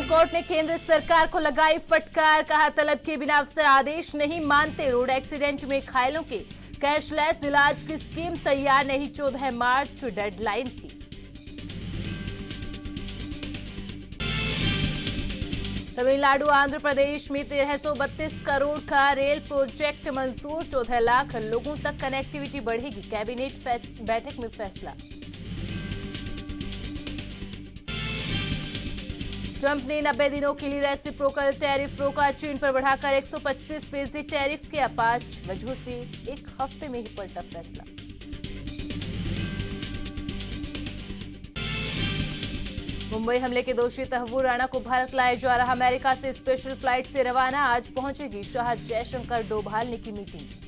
Court ने केंद्र सरकार को लगाई फटकार, कहा तलब के बिना अफसर आदेश नहीं मानते। रोड एक्सीडेंट में घायलों के कैशलेस इलाज की स्कीम तैयार नहीं, 14 मार्च डेडलाइन थी। तमिलनाडु आंध्र प्रदेश में 1332 करोड़ का रेल प्रोजेक्ट मंजूर, 14 लाख लोगों तक कनेक्टिविटी बढ़ेगी, कैबिनेट बैठक में फैसला। ट्रंप ने 90 दिनों के लिए रेसिप्रोकल टैरिफ रोका, चीन पर बढ़ाकर 125% टैरिफ किया, 5 वजहों से एक हफ्ते में ही पलटा फैसला। मुंबई हमले के दोषी तहव्वुर राणा को भारत लाया जा रहा, अमेरिका से स्पेशल फ्लाइट से रवाना, आज पहुंचेगी शाह जयशंकर डोभाल ने की मीटिंग।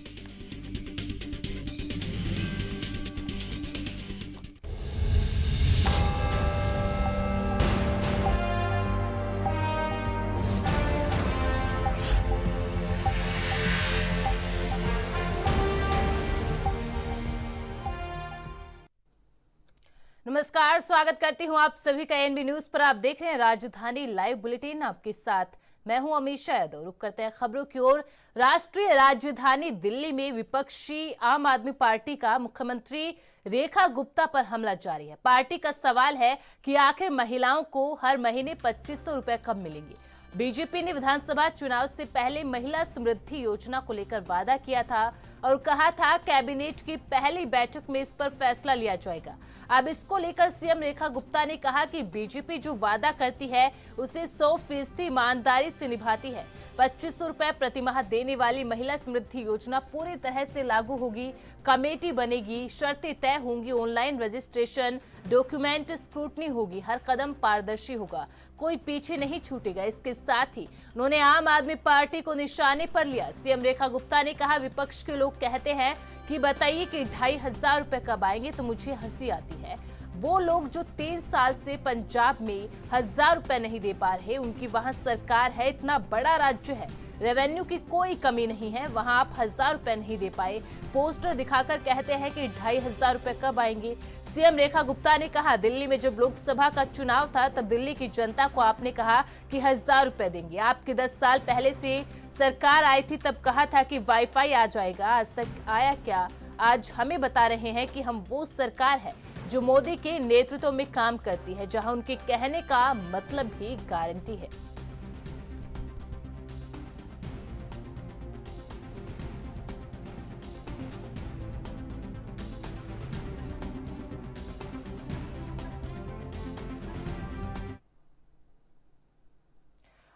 नमस्कार, स्वागत करती हूं आप सभी का एनबी न्यूज पर। आप देख रहे हैं राजधानी लाइव बुलेटिन, आपके साथ मैं हूं अमीशा यादव। रुक करते हैं खबरों की ओर। राष्ट्रीय राजधानी दिल्ली में विपक्षी आम आदमी पार्टी का मुख्यमंत्री रेखा गुप्ता पर हमला जारी है। पार्टी का सवाल है कि आखिर महिलाओं को हर महीने 2500 रुपए कब मिलेंगे। बीजेपी ने विधानसभा चुनाव से पहले महिला समृद्धि योजना को लेकर वादा किया था और कहा था कैबिनेट की पहली बैठक में इस पर फैसला लिया जाएगा। अब इसको लेकर सीएम रेखा गुप्ता ने कहा कि बीजेपी जो वादा करती है उसे 100% ईमानदारी से निभाती है। 2500 रुपए प्रतिमाह देने वाली महिला समृद्धि योजना पूरी तरह से लागू होगी, कमेटी बनेगी, शर्तें तय होंगी, ऑनलाइन रजिस्ट्रेशन, डॉक्यूमेंट स्क्रूटनी होगी, हर कदम पारदर्शी होगा, कोई पीछे नहीं छूटेगा। इसके साथ ही उन्होंने आम आदमी पार्टी को निशाने पर लिया। सीएम रेखा गुप्ता ने कहा विपक्ष के लोग कहते हैं कि बताइए कि 2500 रुपए कब आएंगे, तो मुझे हंसी आती है। वो लोग जो 3 साल से पंजाब में 1000 रुपए नहीं दे पा रहे, उनकी वहां सरकार है, इतना बड़ा राज्य है, रेवेन्यू की कोई कमी नहीं है, वहां आप 1000 रुपए नहीं दे पाए, पोस्टर दिखाकर कहते हैं कि 2500 रुपए कब आएंगे। सीएम रेखा गुप्ता ने कहा दिल्ली में जब लोकसभा का चुनाव था तब दिल्ली की जनता को आपने कहा कि 1000 रुपए देंगे। आपके 10 साल पहले से सरकार आई थी तब कहा था कि वाईफाई आ जाएगा, आज तक आया क्या? आज हमें बता रहे हैं कि हम वो सरकार है जो मोदी के नेतृत्व में काम करती है, जहां उनके कहने का मतलब ही गारंटी है।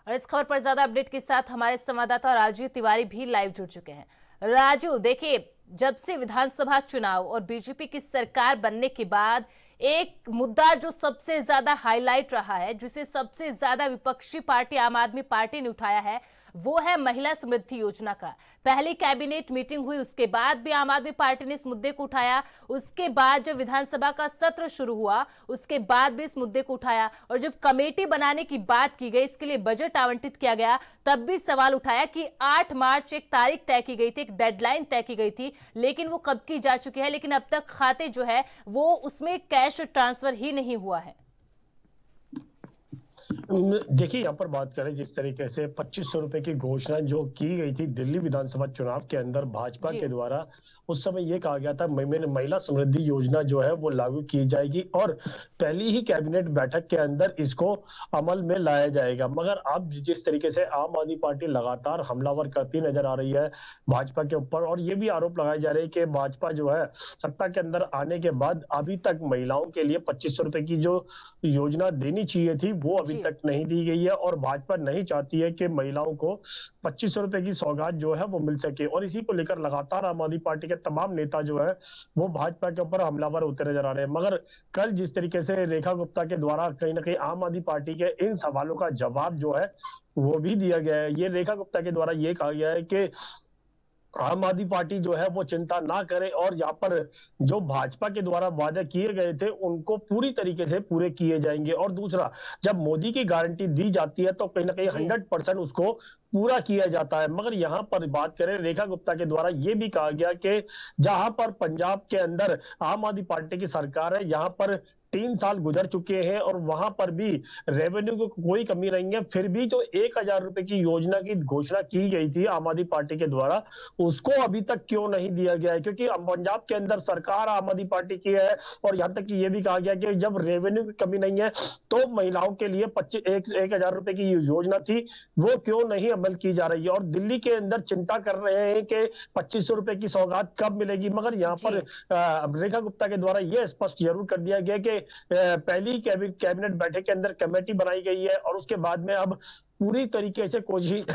और इस खबर पर ज्यादा अपडेट के साथ हमारे संवाददाता राजीव तिवारी भी लाइव जुड़ चुके हैं। राजू, देखिए, जब से विधानसभा चुनाव और बीजेपी की सरकार बनने के बाद एक मुद्दा जो सबसे ज्यादा हाईलाइट रहा है, जिसे सबसे ज्यादा विपक्षी पार्टी आम आदमी पार्टी ने उठाया है, वो है महिला समृद्धि योजना का। पहली कैबिनेट मीटिंग हुई, उसके बाद भी आम आदमी पार्टी ने इस मुद्दे को उठाया। उसके बाद जब विधानसभा का सत्र शुरू हुआ उसके बाद भी इस मुद्दे को उठाया, और जब कमेटी बनाने की बात की गई, इसके लिए बजट आवंटित किया गया, तब भी सवाल उठाया कि 8 मार्च एक तारीख तय की गई थी, एक डेडलाइन तय की गई थी, लेकिन वो कब की जा चुकी है, लेकिन अब तक खाते जो है वो उसमें कैश ट्रांसफर ही नहीं हुआ है। देखिए, यहाँ पर बात करें जिस तरीके से 2500 रुपए की घोषणा जो की गई थी दिल्ली विधानसभा चुनाव के अंदर भाजपा के द्वारा, उस समय ये कहा गया था महिला समृद्धि योजना जो है वो लागू की जाएगी और पहली ही कैबिनेट बैठक के अंदर इसको अमल में लाया जाएगा। मगर अब जिस तरीके से आम आदमी पार्टी लगातार हमलावर करती नजर आ रही है भाजपा के ऊपर, और ये भी आरोप लगाए जा रहे हैं कि भाजपा जो है सत्ता के अंदर आने के बाद अभी तक महिलाओं के लिए 2500 रुपए की जो योजना देनी चाहिए थी वो अभी तक नहीं दी गई है, और भाजपा नहीं चाहती है कि महिलाओं को 2500 रुपए की सौगात जो है वो मिल सके। और इसी को लेकर लगातार आम आदमी पार्टी के तमाम नेता जो है वो भाजपा के ऊपर हमलावर होते नजर आ रहे हैं। मगर कल जिस तरीके से रेखा गुप्ता के द्वारा कहीं ना कहीं आम आदमी पार्टी के इन सवालों का जवाब जो है वो भी दिया गया है। ये रेखा गुप्ता के द्वारा ये कहा गया है कि आम आदमी पार्टी जो है वो चिंता ना करे और यहाँ पर जो भाजपा के द्वारा वादे किए गए थे उनको पूरी तरीके से पूरे किए जाएंगे। और दूसरा, जब मोदी की गारंटी दी जाती है तो कहीं ना कहीं 100% उसको पूरा किया जाता है। मगर यहाँ पर बात करें, रेखा गुप्ता के द्वारा ये भी कहा गया कि जहां पर पंजाब के अंदर आम आदमी पार्टी की सरकार है, यहाँ पर 3 साल गुजर चुके हैं और वहां पर भी रेवेन्यू को कोई कमी नहीं है, फिर भी जो 1,000 रुपए की योजना की घोषणा की गई थी आम आदमी पार्टी के द्वारा, उसको अभी तक क्यों नहीं दिया गया है? क्योंकि पंजाब के अंदर सरकार आम आदमी पार्टी की है और यहाँ तक कि ये भी कहा गया कि जब रेवेन्यू की कमी नहीं है तो महिलाओं के लिए 1,000 रुपए की योजना थी, वो क्यों नहीं अमल की जा रही है? और दिल्ली के अंदर चिंता कर रहे हैं कि 2,500 रुपए की सौगात कब मिलेगी। मगर यहाँ पर रेखा गुप्ता के द्वारा यह स्पष्ट जरूर कर दिया गया कि पहली कैबिनेट बैठक के अंदर कमेटी बनाई गई है और उसके बाद में अब पूरी तरीके से कोशिश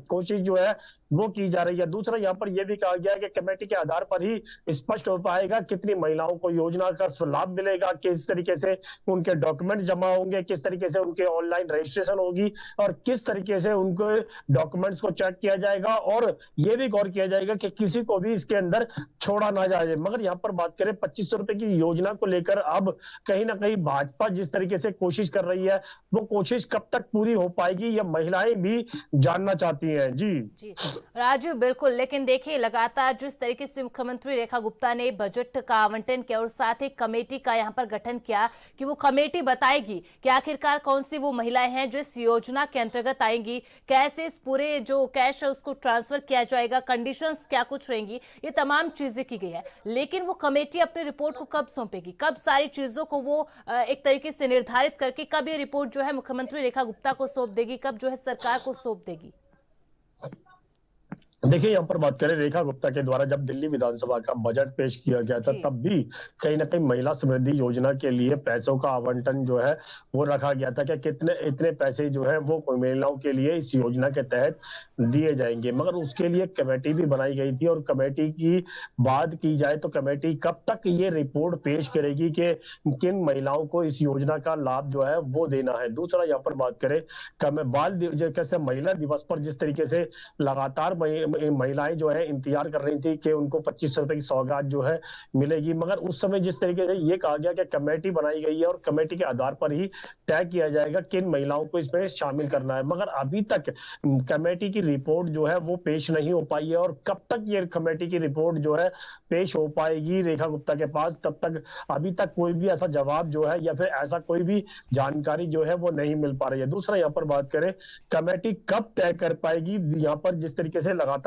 कोशिश जो है वो की जा रही है। दूसरा, यहाँ पर यह भी कहा गया है कि कमेटी के आधार पर ही स्पष्ट हो पाएगा कितनी महिलाओं को योजना का लाभ मिलेगा, किस तरीके से उनके डॉक्यूमेंट जमा होंगे, किस तरीके से उनके ऑनलाइन रजिस्ट्रेशन होगी और किस तरीके से उनके डॉक्यूमेंट्स को चेक किया जाएगा और यह भी गौर किया जाएगा कि किसी को भी इसके अंदर छोड़ा ना जाए। मगर यहाँ पर बात करें 2,500 रुपए की योजना को लेकर, अब कहीं ना कहीं भाजपा जिस तरीके से कोशिश कर रही है, वो कोशिश कब तक पूरी हो पाएगी, यह महिलाएं भी जानना चाहती हैं। जी राजू, बिल्कुल। लेकिन देखिए, लगातार जिस तरीके से मुख्यमंत्री रेखा गुप्ता ने बजट का आवंटन किया और साथ ही कमेटी का यहाँ पर गठन किया कि वो कमेटी बताएगी कि आखिरकार कौन सी वो महिलाएं हैं जो इस योजना के अंतर्गत आएंगी, कैसे इस पूरे जो कैश है उसको ट्रांसफर किया जाएगा, कंडीशंस क्या कुछ रहेंगी, ये तमाम चीजें की गई है। लेकिन वो कमेटी अपनी रिपोर्ट को कब सौंपेगी, कब सारी चीजों को वो एक तरीके से निर्धारित करके कब ये रिपोर्ट जो है मुख्यमंत्री रेखा गुप्ता को सौंप देगी, कब जो है सरकार को सौंप देगी? देखिए, यहाँ पर बात करें, रेखा गुप्ता के द्वारा जब दिल्ली विधानसभा का बजट पेश किया गया था, तब भी कहीं ना कहीं महिला समृद्धि योजना के लिए पैसों का आवंटन जो है वो रखा गया था कि कितने इतने पैसे जो है वो महिलाओं के लिए इस योजना के तहत दिए जाएंगे। मगर उसके लिए कमेटी भी बनाई गई थी और कमेटी की बात की जाए तो कमेटी कब तक ये रिपोर्ट पेश करेगी कि किन महिलाओं को इस योजना का लाभ जो है वो देना है। दूसरा, यहाँ पर बात करें कैसे महिला दिवस पर जिस तरीके से लगातार महिलाएं जो है इंतजार कर रही थी कि उनको 2,500 रुपए की सौगात जो है मिलेगी, मगर उस समय जिस तरीके से ये कहा गया कि कमेटी बनाई गई है और कमेटी के आधार पर ही तय किया जाएगा किन महिलाओं को इसमें शामिल करना है। मगर अभी तक कमेटी की रिपोर्ट जो है वो पेश नहीं हो पाई है और कब तक ये कमेटी की रिपोर्ट जो है पेश हो पाएगी रेखा गुप्ता के पास, तब तक अभी तक कोई भी ऐसा जवाब जो है या फिर ऐसा कोई भी जानकारी जो है वो नहीं मिल पा रही है। दूसरा, यहाँ पर बात करें, कमेटी कब तय कर पाएगी यहाँ पर जिस तरीके से लगातार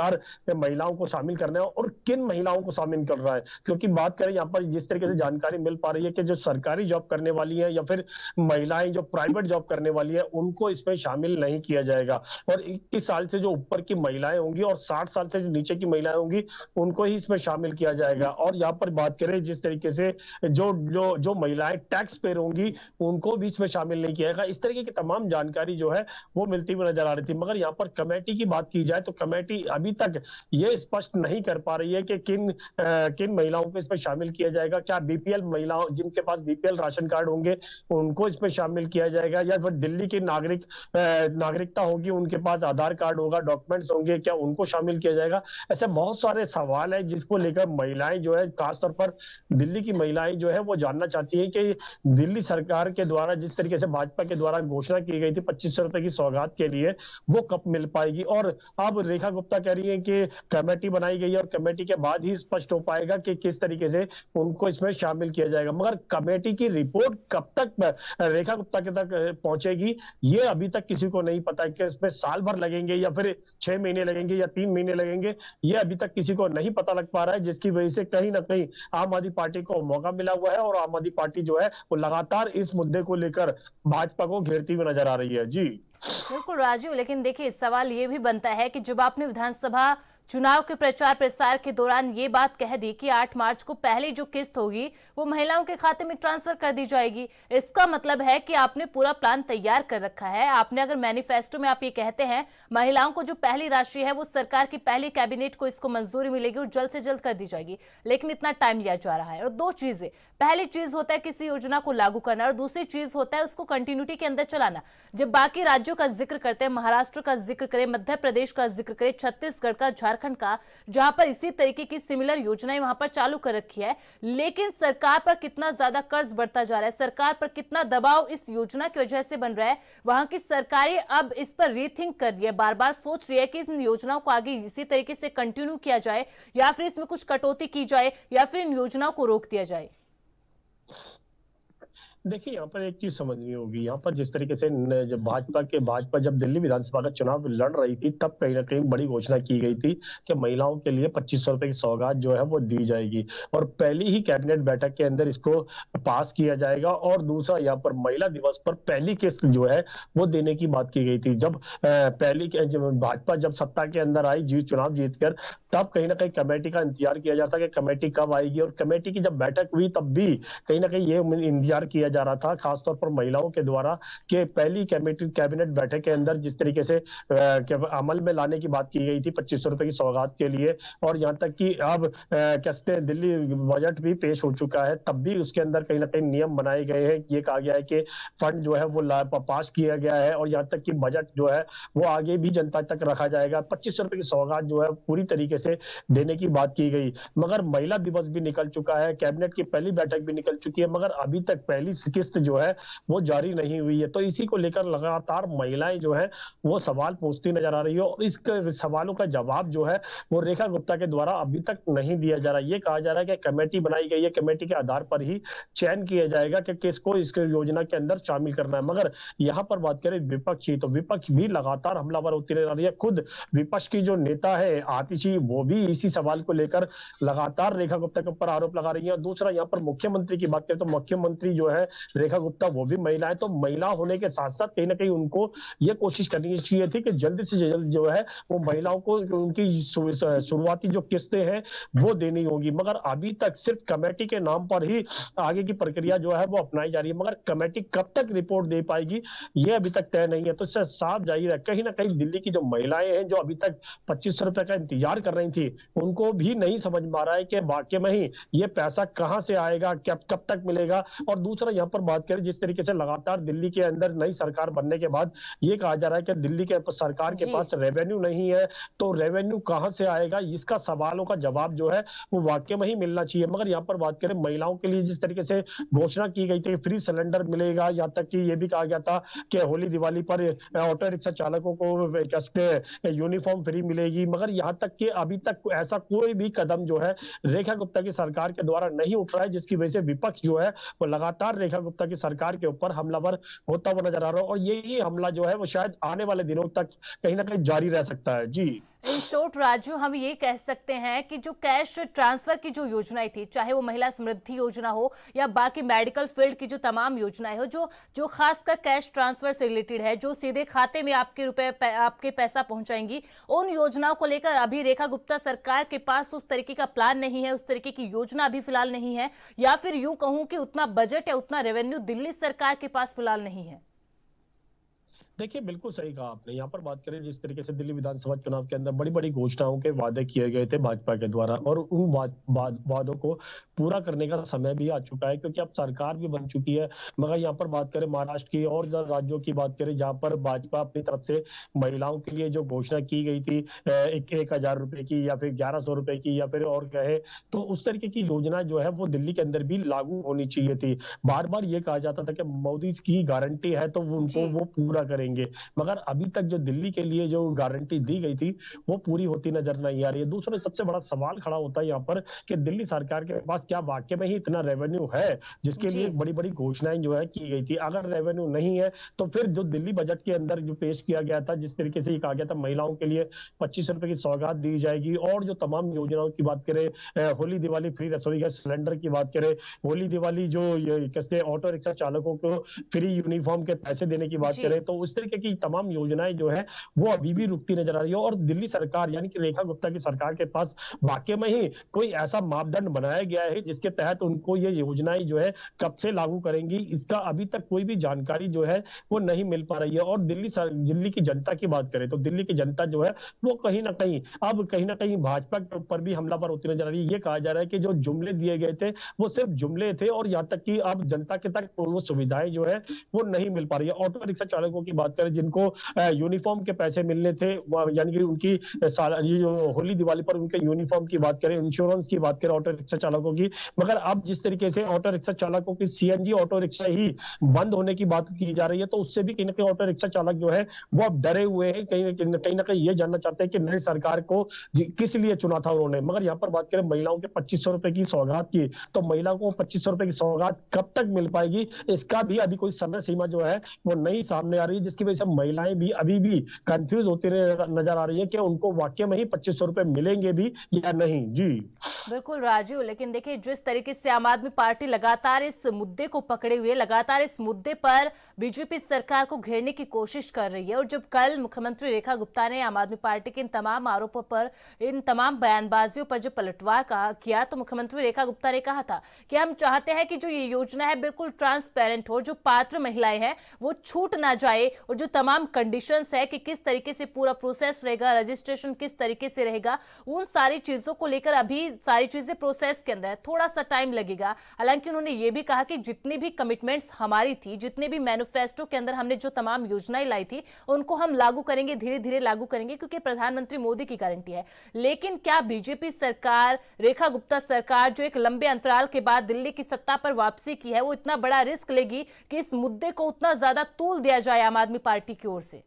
महिलाओं को शामिल करना है और किन महिलाओं को शामिल कर रहा है? क्योंकि बात करें यहाँ पर जिस तरीके से जानकारी मिल पा रही है कि जो सरकारी जॉब करने वाली है या फिर महिलाएं जो प्राइवेट जॉब करने वाली है उनको इसमें शामिल नहीं किया जाएगा और 21 साल से जो ऊपर की महिलाएं होंगी और 60 साल से जो नीचे की महिलाएं होंगी उनको ही इसमें शामिल किया जाएगा। और यहाँ पर बात करें जिस तरीके से जो जो जो महिलाएं टैक्स पेयर होंगी उनको भी इसमें शामिल नहीं किया जाएगा। इस तरीके की तमाम जानकारी जो है वो मिलती हुई नजर आ रही थी। मगर यहाँ पर कमेटी की बात की जाए तो कमेटी अभी तक ये स्पष्ट नहीं कर पा रही है कि किन महिलाओं को इसमें शामिल किया जाएगा। क्या बीपीएल महिलाओं जिनके पास बीपीएल राशन कार्ड होंगे उनको इसमें शामिल किया जाएगा या फिर दिल्ली की नागरिकता होगी, उनके पास आधार कार्ड होगा, डॉक्यूमेंट्स होंगे, क्या उनको शामिल किया जाएगा? ऐसे बहुत सारे सवाल है जिसको लेकर महिलाएं जो है, खासतौर पर दिल्ली की महिलाएं जो है वो जानना चाहती है कि दिल्ली सरकार के द्वारा जिस तरीके से भाजपा के द्वारा घोषणा की गई थी 2,500 रुपए की सौगात के लिए, वो कब मिल पाएगी। और अब रेखा गुप्ता कह रही है कि कमेटी बनाई गई है और कमेटी के बाद ही स्पष्ट हो पाएगा कि किस तरीके से उनको इसमें शामिल किया जाएगा। मगर कमेटी की रिपोर्ट कब तक रेखा गुप्ता के तक पहुंचेगी ये अभी तक किसी को नहीं पता है कि इसमें साल भर लगेंगे या फिर 6 महीने लगेंगे या 3 महीने लगेंगे, ये अभी तक किसी को नहीं पता लग पा रहा है, जिसकी वजह से कहीं ना कहीं आम आदमी पार्टी को मौका मिला हुआ है और आम आदमी पार्टी जो है वो लगातार इस मुद्दे को लेकर भाजपा को घेरती हुई नजर आ रही है। जी बिल्कुल राजू, लेकिन देखिए सवाल ये भी बनता है कि जब आपने विधानसभा चुनाव के प्रचार प्रसार के दौरान ये बात कह दी कि 8 मार्च को पहली जो किस्त होगी वो महिलाओं के खाते में ट्रांसफर कर दी जाएगी, इसका मतलब है कि आपने पूरा प्लान तैयार कर रखा है। आपने अगर मैनिफेस्टो में आप ये कहते हैं महिलाओं को जो पहली राशि है वो सरकार की पहली कैबिनेट को इसको मंजूरी मिलेगी और जल्द से जल्द कर दी जाएगी, लेकिन इतना टाइम लिया जा रहा है। और दो चीजें, पहली चीज होता है किसी योजना को लागू करना और दूसरी चीज होता है उसको कंटिन्यूटी के अंदर चलाना। जब बाकी राज्यों का जिक्र करते हैं, महाराष्ट्र का जिक्र करें, मध्य प्रदेश का जिक्र करें, छत्तीसगढ़ का, झारखंड का, जहां पर इसी तरीके की सिमिलर योजनाएं वहां पर चालू कर रखी है, लेकिन सरकार पर कितना ज्यादा कर्ज बढ़ता जा रहा है, सरकार पर कितना दबाव इस योजना की वजह से बन रहा है, वहां की सरकारें अब इस पर रीथिंक कर रही है, बार बार सोच रही है कि इन योजनाओं को आगे इसी तरीके से कंटिन्यू किया जाए या फिर इसमें कुछ कटौती की जाए या फिर इन योजनाओं को रोक दिया जाए। देखिए, यहाँ पर एक चीज समझनी होगी। यहाँ पर जिस तरीके से जब भाजपा जब दिल्ली विधानसभा का चुनाव लड़ रही थी, तब कहीं ना कहीं बड़ी घोषणा की गई थी कि महिलाओं के लिए 2500 रुपए की सौगात जो है वो दी जाएगी, और पहली ही कैबिनेट बैठक के अंदर इसको पास किया जाएगा। और दूसरा, यहाँ पर महिला दिवस पर पहली किस्त जो है वो देने की बात की गई थी। भाजपा जब सत्ता के अंदर आई, चुनाव जीतकर, तब कहीं ना कहीं कमेटी का इंतजार किया जाता कि कमेटी कब आएगी, और कमेटी की जब बैठक हुई तब भी कहीं ना कहीं ये इंतजार किया जा रहा था, खासतौर पर महिलाओं के द्वारा, कि पहली कैबिनेट बैठक के अंदर जिस तरीके से अमल में लाने की बात की गई थी 2500 रुपए की सौगात के लिए, और यहाँ तक कि अब कहते हैं दिल्ली बजट भी पेश हो चुका है, तब भी उसके अंदर कहीं ना कहीं नियम बनाए गए हैं। ये कहा गया है कि फंड जो है वो पास किया गया है, और यहाँ तक कि बजट जो है वो आगे भी जनता तक रखा जाएगा। 2500 रुपए की सौगात जो है पूरी तरीके से देने की बात की गई, मगर महिला दिवस भी निकल चुका है, कैबिनेट की पहली बैठक भी निकल चुकी है, मगर अभी तक पहली किस्त जो है वो जारी नहीं हुई है। तो इसी को लेकर लगातार महिलाएं जो है वो सवाल पूछती नजर आ रही है, और इस सवालों का जवाब जो है वो रेखा गुप्ता के द्वारा अभी तक नहीं दिया जा रहा। ये कहा जा रहा है कि कमेटी बनाई गई है, कमेटी के आधार पर ही चयन किया जाएगा कि किसको इस योजना के अंदर शामिल करना है। मगर यहाँ पर बात करें विपक्ष की, तो विपक्ष भी लगातार हमलावर होती नजर आ रही है। खुद विपक्ष की जो नेता है आतिशी, वो भी इसी सवाल को लेकर लगातार रेखा गुप्ता के ऊपर आरोप लगा रही है। दूसरा, यहाँ पर मुख्यमंत्री की बात करें तो मुख्यमंत्री जो है रेखा गुप्ता, वो भी महिला है, तो महिला होने के साथ साथ कहीं ना कहीं उनको ये कोशिश करनी चाहिए थी कि जल्द से जल्द जो है वो महिलाओं को उनकी शुरुआती जो किस्तें हैं वो देनी होगी। मगर अभी तक सिर्फ कमेटी के नाम पर ही आगे की प्रक्रिया जो है वो अपनाई जा रही है, मगर कमेटी कब तक रिपोर्ट दे पाएगी ये अभी तक तय नहीं है। तो इससे साफ जाहिर है कहीं ना कहीं दिल्ली की जो महिलाएं हैं जो अभी तक 2500 रुपए का इंतजार कर रही थी, उनको भी नहीं समझ में आ रहा है कि वाकई में ही ये पैसा कहां से आएगा, कब तक मिलेगा। और दूसरा, यहाँ पर बात करें जिस तरीके से लगातार दिल्ली के अंदर नई सरकार बनने के बाद ये कहा जा रहा है कि दिल्ली के सरकार के पास रेवेन्यू नहीं है, तो रेवेन्यू कहां से आएगा, इसका सवालों का जवाब जो है वो वाकई में ही मिलना चाहिए। मगर यहाँ पर बात करें महिलाओं के लिए जिस तरीके से घोषणा की गई थी, फ्री सिलेंडर मिलेगा, यहाँ तक कि ये भी कहा गया था कि होली दिवाली पर ऑटो रिक्शा चालकों को यूनिफॉर्म फ्री मिलेगी, मगर यहाँ तक कि अभी तक ऐसा कोई भी कदम जो है रेखा गुप्ता की सरकार के द्वारा नहीं उठ रहा है, जिसकी वजह से विपक्ष जो है वो लगातार रेखा गुप्ता की सरकार के ऊपर हमलावर होता हुआ नजर आ रहा है, और यही हमला जो है वो शायद आने वाले दिनों तक कहीं ना कहीं जारी रह सकता है। जी, इन शॉर्ट राजू, हम ये कह सकते हैं कि जो कैश ट्रांसफर की जो योजनाएं थी, चाहे वो महिला समृद्धि योजना हो या बाकी मेडिकल फील्ड की जो तमाम योजनाएं हो, जो खासकर कैश ट्रांसफर से रिलेटेड है, जो सीधे खाते में आपके पैसा पहुंचाएंगी, उन योजनाओं को लेकर अभी रेखा गुप्ता सरकार के पास उस तरीके का प्लान नहीं है, उस तरीके की योजना अभी फिलहाल नहीं है, या फिर यूं कहूं कि उतना बजट या उतना रेवेन्यू दिल्ली सरकार के पास फिलहाल नहीं है। देखिए, बिल्कुल सही कहा आपने। यहाँ पर बात करें जिस तरीके से दिल्ली विधानसभा चुनाव के अंदर बड़ी बड़ी घोषणाओं के वादे किए गए थे भाजपा के द्वारा, और उन वादों को पूरा करने का समय भी आ चुका है, क्योंकि अब सरकार भी बन चुकी है। मगर यहाँ पर बात करें महाराष्ट्र की और राज्यों की बात करें, जहाँ पर भाजपा अपनी तरफ से महिलाओं के लिए जो घोषणा की गई थी 1000 रुपए की, या फिर 1100 रुपए की, या फिर और कहे तो उस तरीके की योजना जो है वो दिल्ली के अंदर भी लागू होनी चाहिए थी। बार बार ये कहा जाता था कि मोदी की गारंटी है तो उनको वो पूरा करेंगे, मगर अभी तक जो दिल्ली के लिए जो गारंटी दी गई थी वो पूरी होती नजर नहीं आ रही है। दूसरा सबसे बड़ा सवाल खड़ा होता है यहाँ पर कि दिल्ली सरकार के पास क्या वाकई में ही इतना रेवेन्यू है जिसके लिए बड़ी बड़ी घोषणाएं जो है की गई थी। अगर रेवेन्यू नहीं है तो फिर जो दिल्ली बजट के अंदर जो पेश किया गया था, जिस तरीके से कहा गया था महिलाओं के लिए 25 रुपए की सौगात दी जाएगी, और जो तमाम योजनाओं की बात करें, होली दिवाली फ्री रसोई गैस सिलेंडर की बात करें, होली दिवाली जो कहते हैं ऑटो रिक्शा चालकों को फ्री यूनिफॉर्म के पैसे देने की बात करें, तो उस तरीके की तमाम योजनाएं जो है वो अभी भी रुकती नजर आ रही है। और दिल्ली सरकार यानी कि रेखा गुप्ता की सरकार के पास वाकई में ही कोई ऐसा मापदंड बनाया गया है जिसके तहत उनको ये योजनाएं जो है कब से लागू करेंगी, इसका अभी तक कोई भी जानकारी जो है वो नहीं मिल पा रही है। और दिल्ली की जनता की बात करें तो दिल्ली की जनता जो है वो कहीं ना कहीं भाजपा के ऊपर भी हमलावर होती नजर आ रही है। ये कहा जा रहा है कि जो जुमले दिए गए थे वो सिर्फ जुमले थे, और यहाँ तक कि अब जनता के तक वो सुविधाएं जो है वो नहीं मिल पा रही है। ऑटो रिक्शा चालकों की बात करें, जिनको यूनिफॉर्म के पैसे मिलने थे, यानी कि उनकी ये जो होली दिवाली पर उनके यूनिफॉर्म की बात करें, इंश्योरेंस की बात करें ऑटो रिक्शा चालकों की, मगर अब जिस तरीके से ऑटो रिक्शा चालकों की सीएनजी ऑटो रिक्शा ही बंद होने की बात की जा रही है, तो उससे भी कहीं ना कहीं ऑटो रिक्शा चालक जो है वो अब डरे हुए हैं, कहीं ना कहीं ये जानना चाहते हैं कि नई सरकार को किस लिए चुना था उन्होंने। मगर यहाँ पर बात करें महिलाओं के 2500 रुपए की सौगात की, तो महिलाओं को 2500 रुपए की सौगात कब तक मिल पाएगी, इसका भी अभी कोई समय सीमा जो है वो नहीं सामने आ रही है, जिसकी वजह से महिलाएं भी अभी भी कंफ्यूज होती नजर आ रही है कि उनको वाकई में ही 2500 रुपए मिलेंगे भी या नहीं। जी बिल्कुल राजू, लेकिन देखिए जिस तरीके से आम आदमी पार्टी लगातार इस मुद्दे को पकड़े हुए, लगातार इस मुद्दे पर बीजेपी सरकार को घेरने की कोशिश कर रही है, और जब कल मुख्यमंत्री रेखा गुप्ता ने आम आदमी पार्टी के इन तमाम आरोपों पर, इन तमाम बयानबाजियों पर जो पलटवार किया, तो मुख्यमंत्री रेखा गुप्ता ने कहा था कि हम चाहते हैं कि जो ये योजना है बिल्कुल ट्रांसपेरेंट हो, जो पात्र महिलाएं हैं वो छूट ना जाए, और जो तमाम कंडीशंस है कि किस तरीके से पूरा प्रोसेस रहेगा, रजिस्ट्रेशन किस तरीके से रहेगा, उन सारी चीजों को लेकर अभी सारी चीजें प्रोसेस के अंदर है, थोड़ा सा टाइम लगेगा। हालांकि उन्होंने ये भी कहा कि जितनी भी कमिटमेंट्स हमारी थी, जितने भी मैनिफेस्टो के अंदर हमने जो तमाम योजनाएं लाई थी, उनको हम लागू करेंगे, धीरे धीरे लागू करेंगे, क्योंकि प्रधानमंत्री मोदी की गारंटी है। लेकिन क्या बीजेपी सरकार, रेखा गुप्ता सरकार, जो एक लंबे अंतराल के बाद दिल्ली की सत्ता पर वापसी की है, वो इतना बड़ा रिस्क लेगी कि इस मुद्दे को उतना ज्यादा तूल दिया जाए आम आदमी पार्टी की ओर से?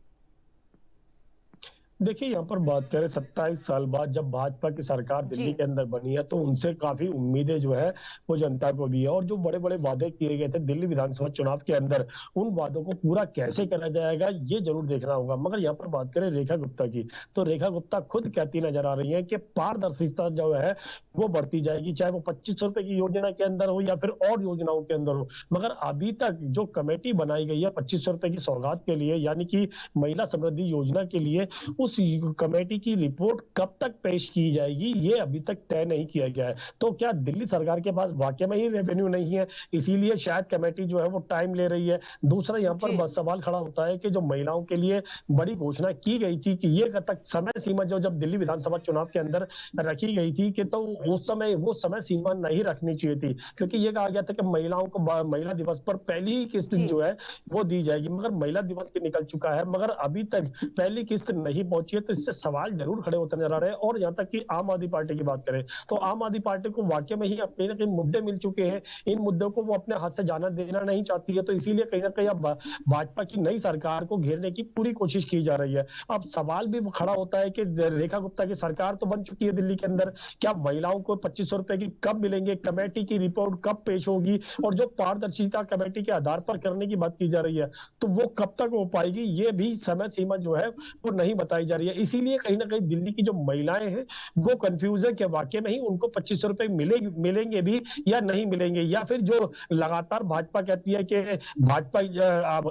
देखिए, यहाँ पर बात करें 27 साल बाद जब भाजपा की सरकार दिल्ली के अंदर बनी है, तो उनसे काफी उम्मीदें जो है वो जनता को भी है, और जो बड़े बड़े वादे किए गए थे दिल्ली विधानसभा चुनाव के अंदर, उन वादों को पूरा कैसे करा जाएगा ये जरूर देखना होगा। मगर यहाँ पर बात करें रेखा गुप्ता की, तो रेखा गुप्ता खुद कहती नजर आ रही है कि पारदर्शिता जो है वो बढ़ती जाएगी, चाहे वो 2500 रुपए की योजना के अंदर हो या फिर और योजनाओं के अंदर हो। मगर अभी तक जो कमेटी बनाई गई है 2500 रुपए की सौगात के लिए, यानी कि महिला समृद्धि योजना के लिए, उस कमेटी की रिपोर्ट कब तक पेश की जाएगी ये अभी तक तय नहीं किया गया है। तो क्या दिल्ली सरकार के पास वाकई में ही रेवेन्यू नहीं है, इसीलिए शायद कमेटी जो है वो टाइम ले रही है? दूसरा यहाँ पर बस सवाल खड़ा होता है कि जो महिलाओं के लिए बड़ी घोषणा की गई थी कि ये तक समय सीमा जो जब दिल्ली विधानसभा चुनाव के अंदर रखी गई थी, कि तो उस समय वो समय सीमा नहीं रखनी चाहिए थी, क्योंकि ये कहा गया था कि महिलाओं को महिला दिवस पर पहली ही किस्त जो है वो दी जाएगी। मगर महिला दिवस भी निकल चुका है, मगर अभी तक पहली किस्त नहीं पहुंची है, तो इससे सवाल जरूर खड़े होते नजर आ रहे हैं। और जहां तक कि आम आदमी पार्टी की बात करें, तो आम आदमी पार्टी को वाकई में ही कहीं ना कहीं मुद्दे मिल चुके हैं, इन मुद्दों को वो अपने हाथ से जाना देना नहीं चाहती है, तो इसीलिए कहीं ना कहीं अब भाजपा की नई सरकार को घेरने की पूरी कोशिश की जा रही है। अब सवाल भी खड़ा होता है कि रेखा गुप्ता की सरकार तो बन चुकी है दिल्ली के अंदर, क्या महिलाओं को 2500 रुपए की कब मिलेंगे, कमेटी की रिपोर्ट कब पेश होगी, और जो पारदर्शिता कमेटी के आधार पर करने की बात की जा रही है, तो वो कब तक हो पाएगी, ये भी समय सीमा जो है वो नहीं बताई जा रही है। इसीलिए कहीं ना कहीं दिल्ली की जो महिलाएं हैं वो कंफ्यूज है कि वाकई में ही उनको 2500 रुपए मिलेंगे भी या नहीं मिलेंगे, या फिर जो लगातार भाजपा कहती है कि भाजपा,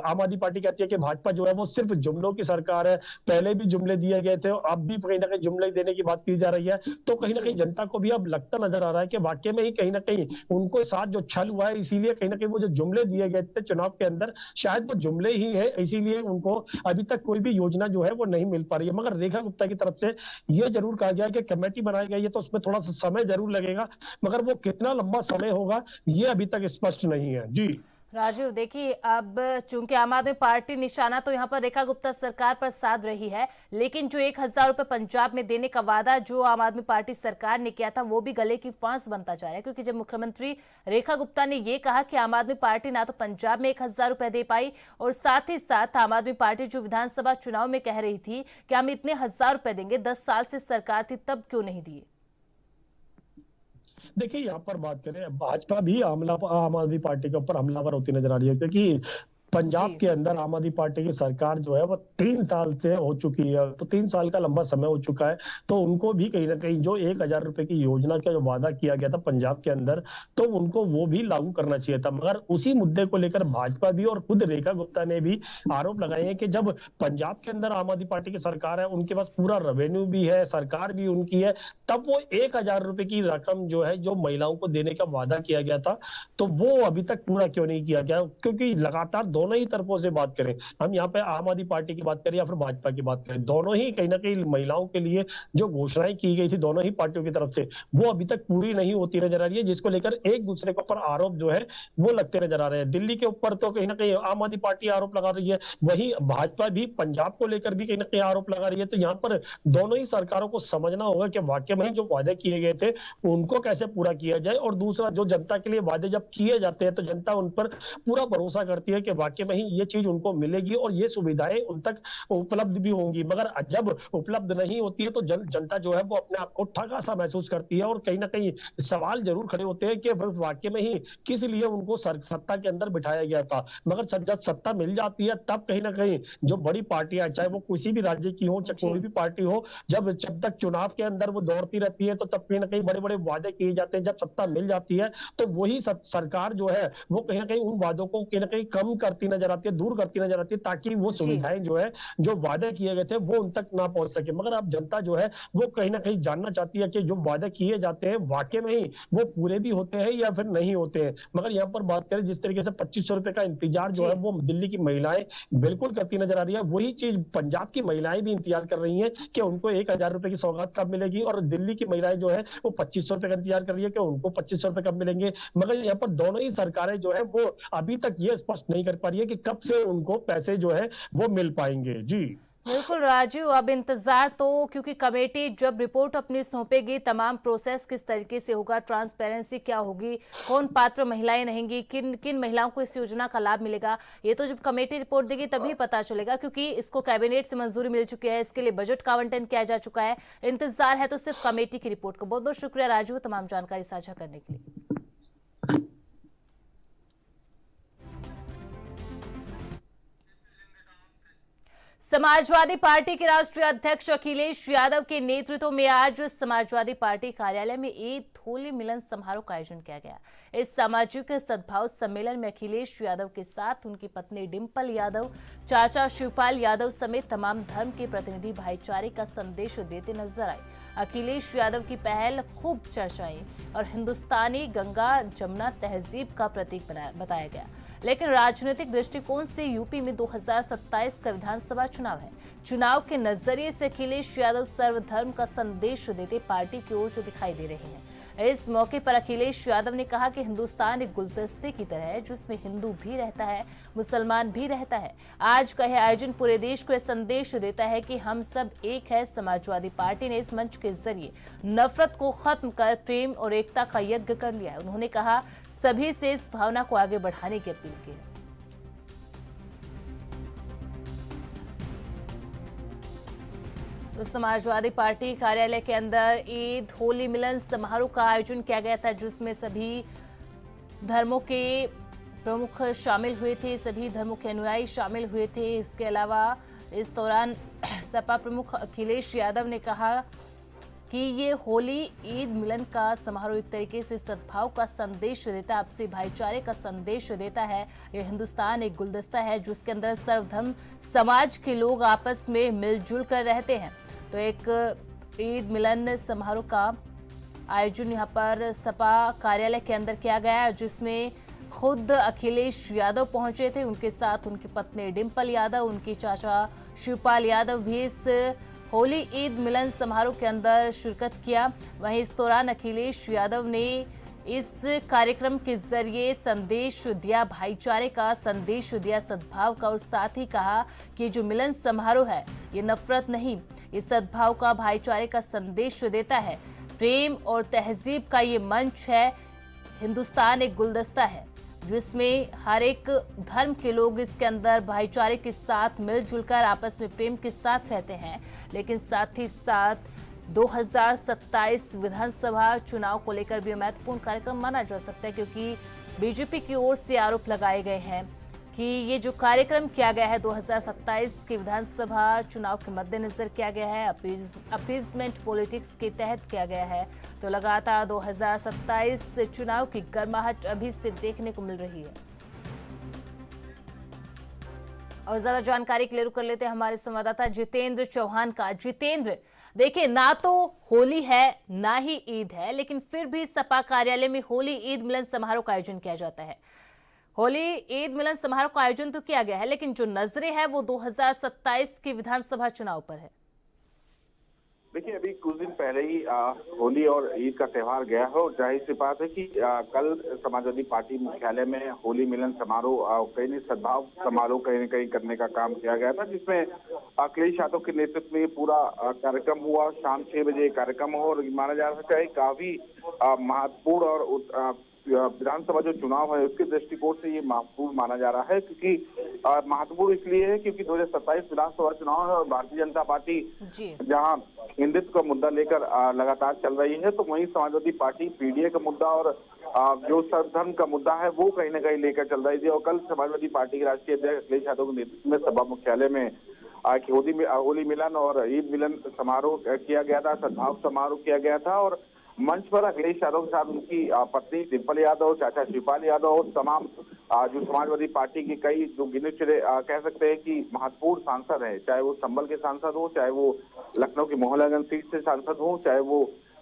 आम आदमी पार्टी कहती है कि भाजपा जो है वो सिर्फ जुमलों की सरकार है, पहले भी जुमले दिए गए थे, अब भी कहीं ना कहीं जुमले देने की बात की जा रही है। तो कहीं ना कहीं जनता को भी अब लगता नजर आ रहा है कि वाकई में ही कहीं ना कहीं उनको साथ जो छल हुआ है, इसीलिए कहीं ना कहीं वो जो जुमले दिए गए थे चुनाव के अंदर, शायद वो जुमले ही है, इसीलिए उनको अभी तक कोई भी योजना जो है वो नहीं मिल पा रही है। मगर रेखा गुप्ता की तरफ से ये जरूर कहा गया कि कमेटी बनाई गई है, तो उसमें थोड़ा सा समय जरूर लगेगा, मगर वो कितना लंबा समय होगा ये अभी तक स्पष्ट नहीं है। जी राजीव, देखिए अब चूंकि आम आदमी पार्टी निशाना तो यहाँ पर रेखा गुप्ता सरकार पर साध रही है, लेकिन जो 1000 रुपए पंजाब में देने का वादा जो आम आदमी पार्टी सरकार ने किया था, वो भी गले की फांस बनता जा रहा है। क्योंकि जब मुख्यमंत्री रेखा गुप्ता ने ये कहा कि आम आदमी पार्टी ना तो पंजाब में 1000 रुपए दे पाई, और साथ ही साथ आम आदमी पार्टी जो विधानसभा चुनाव में कह रही थी कि हम इतने 1000 रुपए देंगे, 10 साल से सरकार थी तब क्यों नहीं दिए? देखिए, यहाँ पर बात करें, भाजपा भी आम आदमी पार्टी के ऊपर हमलावर होती नजर आ रही है, क्योंकि पंजाब के अंदर आम आदमी पार्टी की सरकार जो है वो 3 साल से हो चुकी है, तो 3 साल का लंबा समय हो चुका है, तो उनको भी कहीं ना कहीं जो 1000 रुपए की योजना का जो वादा किया गया था पंजाब के अंदर, तो उनको वो भी लागू करना चाहिए था। मगर उसी मुद्दे को लेकर भाजपा भी और खुद रेखा गुप्ता ने भी आरोप लगाए हैं कि जब पंजाब के अंदर आम आदमी पार्टी की सरकार है, उनके पास पूरा रेवेन्यू भी है, सरकार भी उनकी है, तब वो 1000 रुपए की रकम जो है जो महिलाओं को देने का वादा किया गया था, तो वो अभी तक पूरा क्यों नहीं किया गया? क्योंकि लगातार 2 दोनों ही तरफों से बात करें, हम यहाँ पे आम आदमी पार्टी की बात करें या फिर भाजपा की बात करें, दोनों ही कहीं ना कहीं महिलाओं के लिए जो घोषणाएं की गई थी दोनों ही पार्टियों की तरफ से, वो अभी तक पूरी नहीं होती नजर आ रही है, जिसको लेकर एक दूसरे के ऊपर आरोप जो है वो लगते नजर आ रहे हैं। दिल्ली के ऊपर तो कहीं ना कहीं आम आदमी पार्टी आरोप लगा रही है, वहीं भाजपा भी पंजाब को लेकर भी कहीं ना कहीं आरोप लगा रही है। तो यहाँ पर दोनों ही सरकारों को समझना होगा कि वाकई में जो वादे किए गए थे उनको कैसे पूरा किया जाए, और दूसरा जो जनता के लिए वादे जब किए जाते हैं तो जनता उन पर पूरा भरोसा करती है कि वाकई में ही ये चीज उनको मिलेगी और ये सुविधाएं उन तक उपलब्ध भी होंगी। मगर जब उपलब्ध नहीं होती है तो जनता जो है वो अपने आप को ठगा सा महसूस करती है, और कहीं ना कहीं सवाल जरूर खड़े होते हैं कि वाकई में ही किस लिए उनको सत्ता के अंदर बिठाया गया था। मगर जब सत्ता मिल जाती है तब कहीं ना कहीं जो बड़ी पार्टियां, चाहे वो किसी भी राज्य की हो, चाहे कोई भी पार्टी हो, जब तक चुनाव के अंदर वो दौड़ती रहती है तो तब कहीं ना कहीं बड़े बड़े वादे किए जाते हैं। जब सत्ता मिल जाती है तो वही सरकार जो है वो कहीं ना कहीं उन वादों को कहीं ना कहीं कम करती नजर आती है, दूर करती नजर आती है, ताकि वो सुविधाएं जो है जो वादे किए गए थे वो उन तक ना पहुंच सके। मगर अब जनता जो है वो कहीं ना कहीं जानना चाहती है कि जो वादे किए जाते हैं वाकई में ही वो पूरे भी होते हैं या फिर नहीं होते हैं। मगर यहाँ पर बात करें जिस तरीके से 2500 रुपए का इंतजार जो है वो दिल्ली की महिलाएं बिल्कुल करती नजर आ रही है, वही चीज पंजाब की महिलाएं भी इंतजार कर रही हैं कि उनको 1000 रुपए की सौगात कब मिलेगी, और दिल्ली की महिलाएं जो है वो 2500 रुपए का इंतजार कर रही है कि उनको 2500 रुपए कब मिलेंगे। मगर यहाँ पर दोनों ही सरकारें जो है वो अभी तक ये स्पष्ट नहीं कर पा रही है कि कब से उनको पैसे जो है वो मिल पाएंगे। जी बिल्कुल राजीव, अब इंतजार तो, क्योंकि कमेटी जब रिपोर्ट अपनी सौंपेगी, तमाम प्रोसेस किस तरीके से होगा, ट्रांसपेरेंसी क्या होगी, कौन पात्र महिलाएं रहेंगी, किन किन महिलाओं को इस योजना का लाभ मिलेगा, ये तो जब कमेटी रिपोर्ट देगी तभी पता चलेगा, क्योंकि इसको कैबिनेट से मंजूरी मिल चुकी है, इसके लिए बजट का आवंटन किया जा चुका है। इंतजार है तो सिर्फ कमेटी की रिपोर्ट का। बहुत बहुत शुक्रिया राजीव तमाम जानकारी साझा करने के लिए। समाजवादी पार्टी के राष्ट्रीय अध्यक्ष अखिलेश यादव के नेतृत्व में आज समाजवादी पार्टी कार्यालय में ईद होली मिलन समारोह का आयोजन किया गया। इस सामाजिक सद्भाव सम्मेलन में अखिलेश यादव के साथ उनकी पत्नी डिंपल यादव, चाचा शिवपाल यादव समेत तमाम धर्म के प्रतिनिधि भाईचारे का संदेश देते नजर आए। अखिलेश यादव की पहल खूब चर्चाएं और हिंदुस्तानी गंगा जमुना तहजीब का प्रतीक बताया गया। लेकिन राजनीतिक दृष्टिकोण से यूपी में 2027 का विधानसभा चुनाव है। चुनाव के नजरिए से अखिलेश यादव सर्वधर्म का संदेश देते पार्टी की ओर से दिखाई दे रहे हैं। इस मौके पर अखिलेश यादव ने कहा कि हिंदुस्तान एक गुलदस्ते की तरह है जिसमें हिंदू भी रहता है, मुसलमान भी रहता है। आज का यह आयोजन पूरे देश को यह संदेश देता है कि हम सब एक है। समाजवादी पार्टी ने इस मंच के जरिए नफरत को खत्म कर प्रेम और एकता का यज्ञ कर लिया है। उन्होंने कहा सभी से इस भावना को आगे बढ़ाने की अपील की है। तो समाजवादी पार्टी कार्यालय के अंदर ईद होली मिलन समारोह का आयोजन किया गया था, जिसमें सभी धर्मों के प्रमुख शामिल हुए थे, सभी धर्मों के अनुयायी शामिल हुए थे। इसके अलावा इस दौरान सपा प्रमुख अखिलेश यादव ने कहा कि ये होली ईद मिलन का समारोह एक तरीके से सद्भाव का संदेश देता है, आपसी भाईचारे का संदेश देता है। ये हिंदुस्तान एक गुलदस्ता है जिसके अंदर सर्वधर्म समाज के लोग आपस में मिलजुल कर रहते हैं। तो एक ईद मिलन समारोह का आयोजन यहाँ पर सपा कार्यालय के अंदर किया गया, जिसमें खुद अखिलेश यादव पहुंचे थे, उनके साथ उनकी पत्नी डिंपल यादव, उनकी चाचा शिवपाल यादव भी इस होली ईद मिलन समारोह के अंदर शिरकत किया। वहीं इस दौरान अखिलेश यादव ने इस कार्यक्रम के जरिए संदेश दिया, भाईचारे का संदेश दिया, सद्भाव का, और साथ ही कहा कि जो मिलन समारोह है ये नफरत नहीं, ये सद्भाव का, भाईचारे का संदेश देता है। प्रेम और तहजीब का ये मंच है। हिंदुस्तान एक गुलदस्ता है जिसमें हर एक धर्म के लोग इसके अंदर भाईचारे के साथ मिलजुल कर आपस में प्रेम के साथ रहते हैं। लेकिन साथ ही साथ 2027 विधानसभा चुनाव को लेकर भी महत्वपूर्ण कार्यक्रम माना जा सकता है, क्योंकि बीजेपी की ओर से आरोप लगाए गए हैं कि ये जो कार्यक्रम किया गया है 2027 के विधानसभा चुनाव के मद्देनजर किया गया है, अपीजमेंट पॉलिटिक्स के तहत किया गया है। तो लगातार 2027 चुनाव की गर्माहट अभी से देखने को मिल रही है। और ज्यादा जानकारी के लिए रुक कर लेते हैं हमारे संवाददाता जितेंद्र चौहान का। जितेंद्र, देखिए, ना तो होली है ना ही ईद है, लेकिन फिर भी सपा कार्यालय में होली ईद मिलन समारोह का आयोजन किया जाता है। होली ईद मिलन समारोह का आयोजन तो किया गया है, लेकिन जो नजरें हैं वो 2027 के विधानसभा चुनाव पर है। देखिए, अभी कुछ दिन पहले ही होली और ईद का त्योहार गया है और जाहिर सी बात है कि कल समाजवादी पार्टी मुख्यालय में होली मिलन समारोह कहीं नहीं सद्भाव समारोह कहीं न कहीं करने का काम किया गया था, जिसमें अखिलेश यादव के नेतृत्व में पूरा कार्यक्रम हुआ। शाम 6 बजे कार्यक्रम हुआ और माना जा सकता है काफी महत्वपूर्ण और विधानसभा जो चुनाव है उसके दृष्टिकोण से ये महत्वपूर्ण माना जा रहा है, क्योंकि महत्वपूर्ण इसलिए है क्योंकि 2027 विधानसभा चुनाव है और भारतीय जनता पार्टी जहां हिंदुत्व का मुद्दा लेकर लगातार चल रही है, तो वहीं समाजवादी पार्टी पीडीए का मुद्दा और जो सर्वधर्म का मुद्दा है वो कहीं न कहीं लेकर चल रही थी। और कल समाजवादी पार्टी के राष्ट्रीय अध्यक्ष अखिलेश यादव के नेतृत्व में सभा मुख्यालय में होली मिलन और ईद मिलन समारोह किया गया था, सद्भाव समारोह किया गया था। और मंच पर अखिलेश यादव के साथ उनकी पत्नी डिम्पल यादव, चाचा शिवपाल यादव और तमाम जो समाजवादी पार्टी के कई जो गिने चुने कह सकते हैं कि महत्वपूर्ण सांसद हैं, चाहे वो संभल के सांसद हो, चाहे वो लखनऊ की मोहनलागंज सीट से सांसद हो, चाहे वो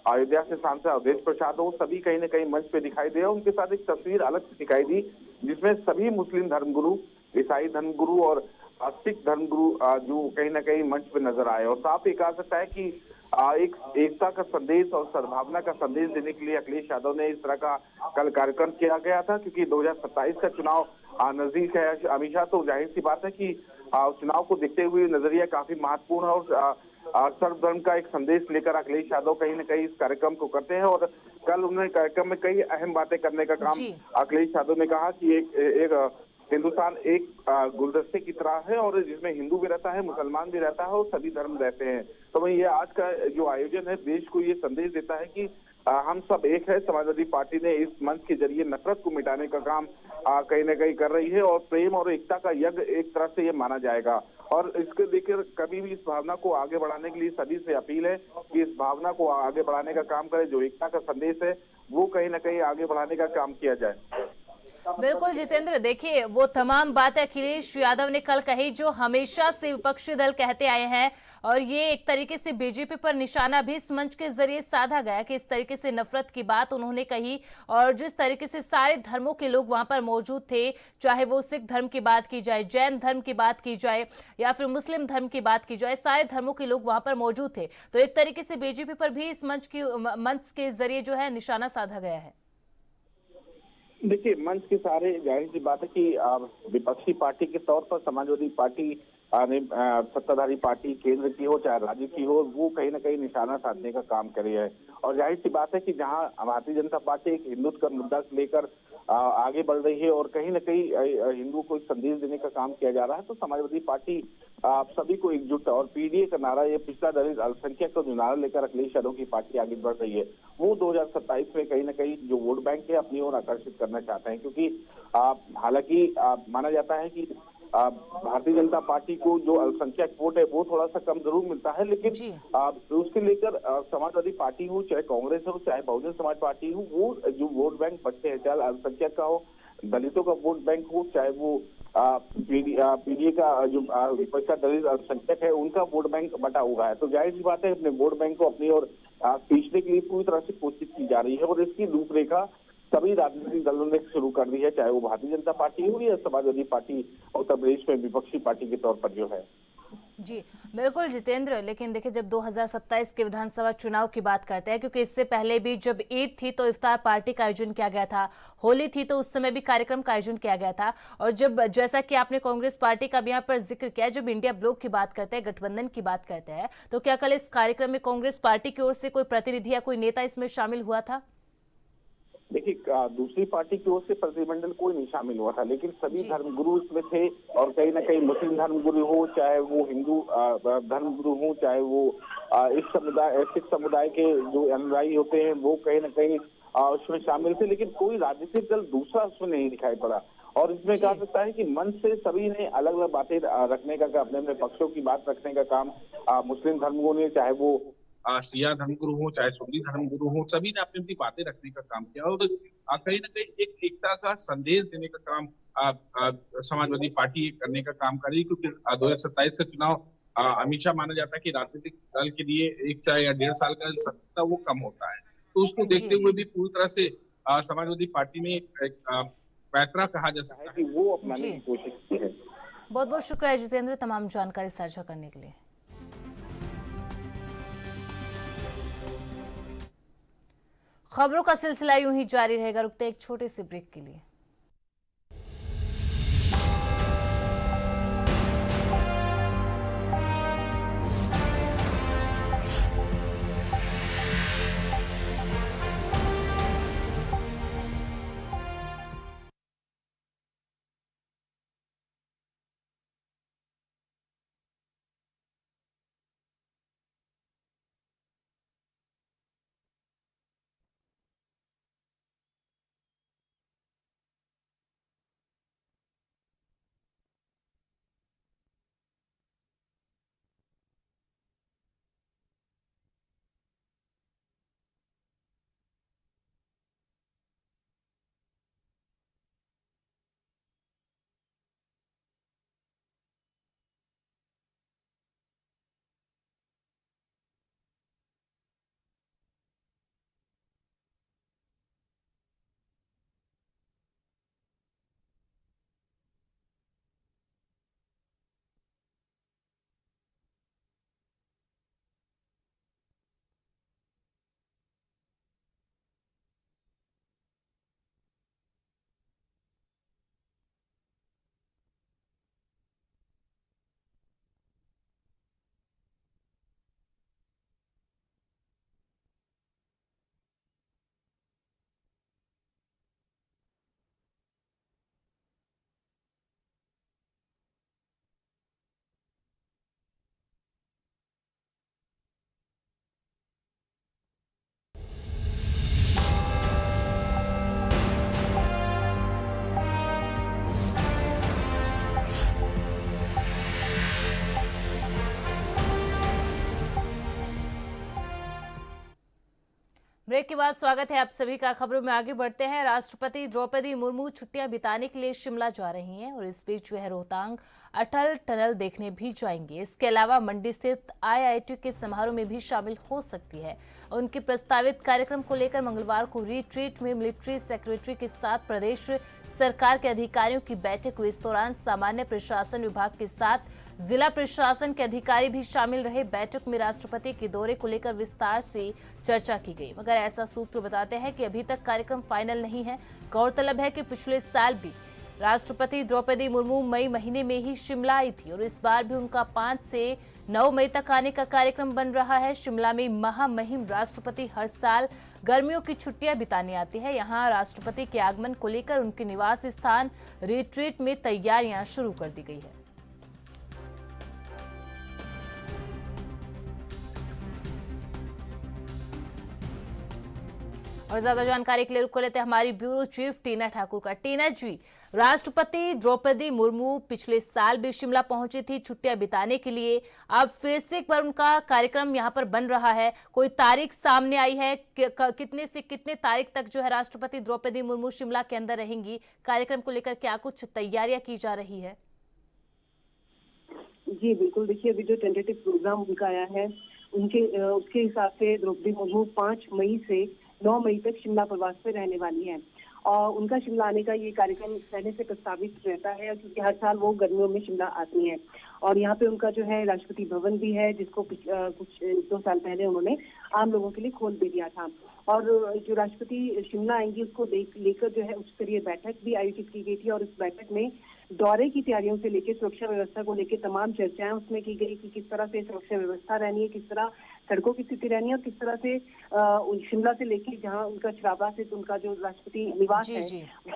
अयोध्या से सांसद अवधेश प्रसाद हो, सभी कहीं न कहीं मंच पे दिखाई दे। उनके साथ एक तस्वीर अलग से दिखाई दी जिसमें सभी मुस्लिम धर्मगुरु, ईसाई धर्मगुरु और सिख धर्मगुरु जो कहीं न कहीं मंच पे नजर आए। और साफ ही कहा सकता है कि एक एकता का संदेश और सद्भावना का संदेश देने के लिए अखिलेश यादव ने इस तरह का कल कार्यक्रम किया गया था, क्योंकि 2027 का चुनाव नजदीक है हमेशा, तो जाहिर सी बात है कि चुनाव को देखते हुए नजरिया काफी महत्वपूर्ण है और सर्वधर्म का एक संदेश लेकर अखिलेश यादव कहीं न कहीं इस कार्यक्रम को करते हैं। और कल उन्होंने कार्यक्रम में कई अहम बातें करने का काम अखिलेश यादव ने कहा कि एक हिंदुस्तान एक गुलदस्ते की तरह है और जिसमें हिंदू भी रहता है, मुसलमान भी रहता है और सभी धर्म रहते हैं। तो वही ये आज का जो आयोजन है देश को ये संदेश देता है कि हम सब एक है। समाजवादी पार्टी ने इस मंच के जरिए नफरत को मिटाने का काम कहीं न कहीं कर रही है और प्रेम और एकता का यज्ञ एक तरह से ये माना जाएगा। और इसको लेकर कभी भी इस भावना को आगे बढ़ाने के लिए सभी से अपील है कि इस भावना को आगे बढ़ाने का काम करें, जो एकता का संदेश है वो कहीं न कहीं आगे बढ़ाने का काम किया जाए। बिल्कुल जितेंद्र, देखिए वो तमाम बातें अखिलेश यादव ने कल कही जो हमेशा से विपक्षी दल कहते आए हैं, और ये एक तरीके से बीजेपी पर निशाना भी इस मंच के जरिए साधा गया कि इस तरीके से नफरत की बात उन्होंने कही। और जिस तरीके से सारे धर्मों के लोग वहां पर मौजूद थे, चाहे वो सिख धर्म की बात की जाए, जैन धर्म की बात की जाए या फिर मुस्लिम धर्म की बात की जाए, सारे धर्मों के लोग वहां पर मौजूद थे। तो एक तरीके से बीजेपी पर भी इस मंच के जरिए जो है निशाना साधा गया है। देखिए, मंच के सारे जाहिर सी बात है कि विपक्षी पार्टी के तौर पर समाजवादी पार्टी ने सत्ताधारी पार्टी केंद्र की हो चाहे राज्य की हो, वो कहीं ना कहीं निशाना साधने का काम करे है। और जाहिर सी बात है कि जहां भारतीय जनता पार्टी एक हिंदुत्व का मुद्दा लेकर आगे बढ़ रही है और कहीं ना कहीं हिंदुओं को एक संदेश देने का काम किया जा रहा है, तो समाजवादी पार्टी सभी को एकजुट और पीडीए का नारा, ये पिछड़ा दलित अल्पसंख्यक का जो नारा लेकर अखिलेश यादव की पार्टी आगे बढ़ रही है, वो 2027 में कहीं ना कहीं जो वोट बैंक है अपनी ओर आकर्षित करना चाहते हैं। क्योंकि हालांकि माना जाता है कि भारतीय जनता पार्टी को जो अल्पसंख्यक वोट है वो थोड़ा सा कम जरूर मिलता है, लेकिन उसके लेकर समाजवादी पार्टी हो, चाहे कांग्रेस हो, चाहे बहुजन समाज पार्टी हो, वो जो वोट बैंक बचते हैं, चाहे अल्पसंख्यक का हो, दलितों का वोट बैंक हो, चाहे वो पीडीए का जो विपक्ष दलित अल्पसंख्यक है उनका वोट बैंक बटा हुआ है। तो जाहिर सी बात है अपने वोट बैंक को अपनी ओर खींचने के लिए पूरी तरह से कोशिश की जा रही है और इसकी रूपरेखा सभी राजनीतिक दलों ने शुरू कर दी है, चाहे वो भारतीय जनता पार्टी हो या समाजवादी पार्टी उत्तर प्रदेश में विपक्षी पार्टी के तौर पर जो है। जी बिल्कुल जितेंद्र, लेकिन देखिए जब 2027 के विधानसभा चुनाव की बात करते हैं, क्योंकि इससे पहले भी जब ईद थी तो इफ्तार पार्टी का आयोजन किया गया था, होली थी तो उस समय भी कार्यक्रम का आयोजन किया गया था, और जब जैसा कि आपने कांग्रेस पार्टी का भी यहाँ पर जिक्र किया, जब इंडिया ब्लॉक की बात करते हैं, गठबंधन की बात करते हैं, तो क्या कल इस कार्यक्रम में कांग्रेस पार्टी की ओर से कोई प्रतिनिधि या कोई नेता इसमें शामिल हुआ था? देखिए, दूसरी पार्टी की ओर से प्रतिनिधिमंडल कोई नहीं शामिल हुआ था, लेकिन सभी धर्मगुरु इसमें थे और कहीं ना कहीं मुस्लिम धर्मगुरु हो, चाहे वो हिंदू धर्मगुरु हो, चाहे वो सिख समुदाय के जो अनुयायी होते हैं वो कहीं ना कहीं उसमें शामिल थे, लेकिन कोई राजनीतिक दल दूसरा उसमें नहीं दिखाई पड़ा। और इसमें कहा सकता है कि मंच से सभी ने अलग अलग बातें रखने का, अपने अपने पक्षों की बात रखने का काम मुस्लिम धर्मगुरु ने, चाहे वो सिया धर्मगुरु हो, चाहे सुन्नी धर्मगुरु हो, सभी ने अपनी अपनी बातें रखने का काम किया और कहीं ना कहीं एक एकता का संदेश देने का काम समाजवादी पार्टी करने का काम कर रही है। क्योंकि 2027 का चुनाव हमेशा माना जाता है कि राजनीतिक दल के लिए 1 साल या 1.5 साल का सत्ता वो कम होता है, तो उसको देखते हुए भी पूरी तरह से समाजवादी पार्टी ने पैतरा कहा जा सकता है। कि वो अपनाने जी। की कोशिश की है। बहुत बहुत शुक्रिया जितेंद्र, तमाम जानकारी साझा करने के लिए। खबरों का सिलसिला यूं ही जारी रहेगा, रुकते हैं एक छोटे से ब्रेक के लिए। ब्रेक के बाद स्वागत है आप सभी का। खबरों में आगे बढ़ते हैं। राष्ट्रपति द्रौपदी मुर्मू छुट्टियां बिताने के लिए शिमला जा रही हैं और इस बीच वह रोहतांग अटल टनल देखने भी जाएंगे। इसके अलावा मंडी स्थित आईआईटी के समारोह में भी शामिल हो सकती है। उनके प्रस्तावित कार्यक्रम को लेकर मंगलवार को रिट्रीट में मिलिट्री सेक्रेटरी के साथ प्रदेश सरकार के अधिकारियों की बैठक हुई। इस दौरान सामान्य प्रशासन विभाग के साथ जिला प्रशासन के अधिकारी भी शामिल रहे। बैठक में राष्ट्रपति के दौरे को लेकर विस्तार से चर्चा की गई, मगर ऐसा सूत्र बताते हैं कि अभी तक कार्यक्रम फाइनल नहीं है। गौरतलब है कि पिछले साल भी राष्ट्रपति द्रौपदी मुर्मू मई महीने में ही शिमला आई थी और इस बार भी उनका 5 से 9 मई तक आने का कार्यक्रम बन रहा है। शिमला में महामहिम राष्ट्रपति हर साल गर्मियों की छुट्टियां बिताने आते हैं। यहां राष्ट्रपति के आगमन को लेकर उनके निवास स्थान रिट्रीट में तैयारियां शुरू कर दी गई है। और ज्यादा जानकारी के लिए रुक लेते हैं हमारी ब्यूरो चीफ टीना ठाकुर का। टीना जी, राष्ट्रपति द्रौपदी मुर्मू पिछले साल भी शिमला पहुंची थी छुट्टियां बिताने के लिए। अब फिर से एक बार उनका कार्यक्रम यहां पर बन रहा है, कोई तारीख सामने आई है? कितने से कितने तारीख तक जो है राष्ट्रपति द्रौपदी मुर्मू शिमला के अंदर रहेंगी? कार्यक्रम को लेकर क्या कुछ तैयारियां की जा रही है? जी बिल्कुल, देखिए अभी जो टेंटेटिव प्रोग्राम उनका आया है उसके हिसाब से द्रौपदी मुर्मू 5 मई से 9 मई तक शिमला प्रवास पे रहने वाली हैं और उनका शिमला आने का ये कार्यक्रम पहले से प्रस्तावित रहता है क्योंकि हर साल वो गर्मियों में शिमला आती हैं और यहाँ पे उनका जो है राष्ट्रपति भवन भी है जिसको कुछ 2 साल पहले उन्होंने आम लोगों के लिए खोल दे दिया था। और जो राष्ट्रपति शिमला आएंगी उसको लेकर जो है उच्च स्तरीय बैठक भी आयोजित की गई थी और इस बैठक में दौरे की तैयारियों से लेकर सुरक्षा व्यवस्था को लेकर तमाम चर्चाएं उसमें की गई कि किस तरह से सुरक्षा व्यवस्था रहनी है, किस तरह सड़कों की स्थिति रहनी है और किस तरह से शिमला से लेकर जहां उनका छराबा से उनका जो राष्ट्रपति निवास है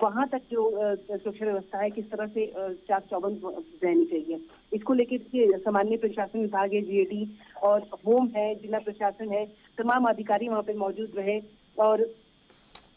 वहां तक जो सुरक्षा व्यवस्था है किस तरह से चाक चौबंद रहनी चाहिए। इसको लेकर सामान्य प्रशासन विभाग है, जीएडी और होम है, जिला प्रशासन है, तमाम अधिकारी वहां पे मौजूद रहे और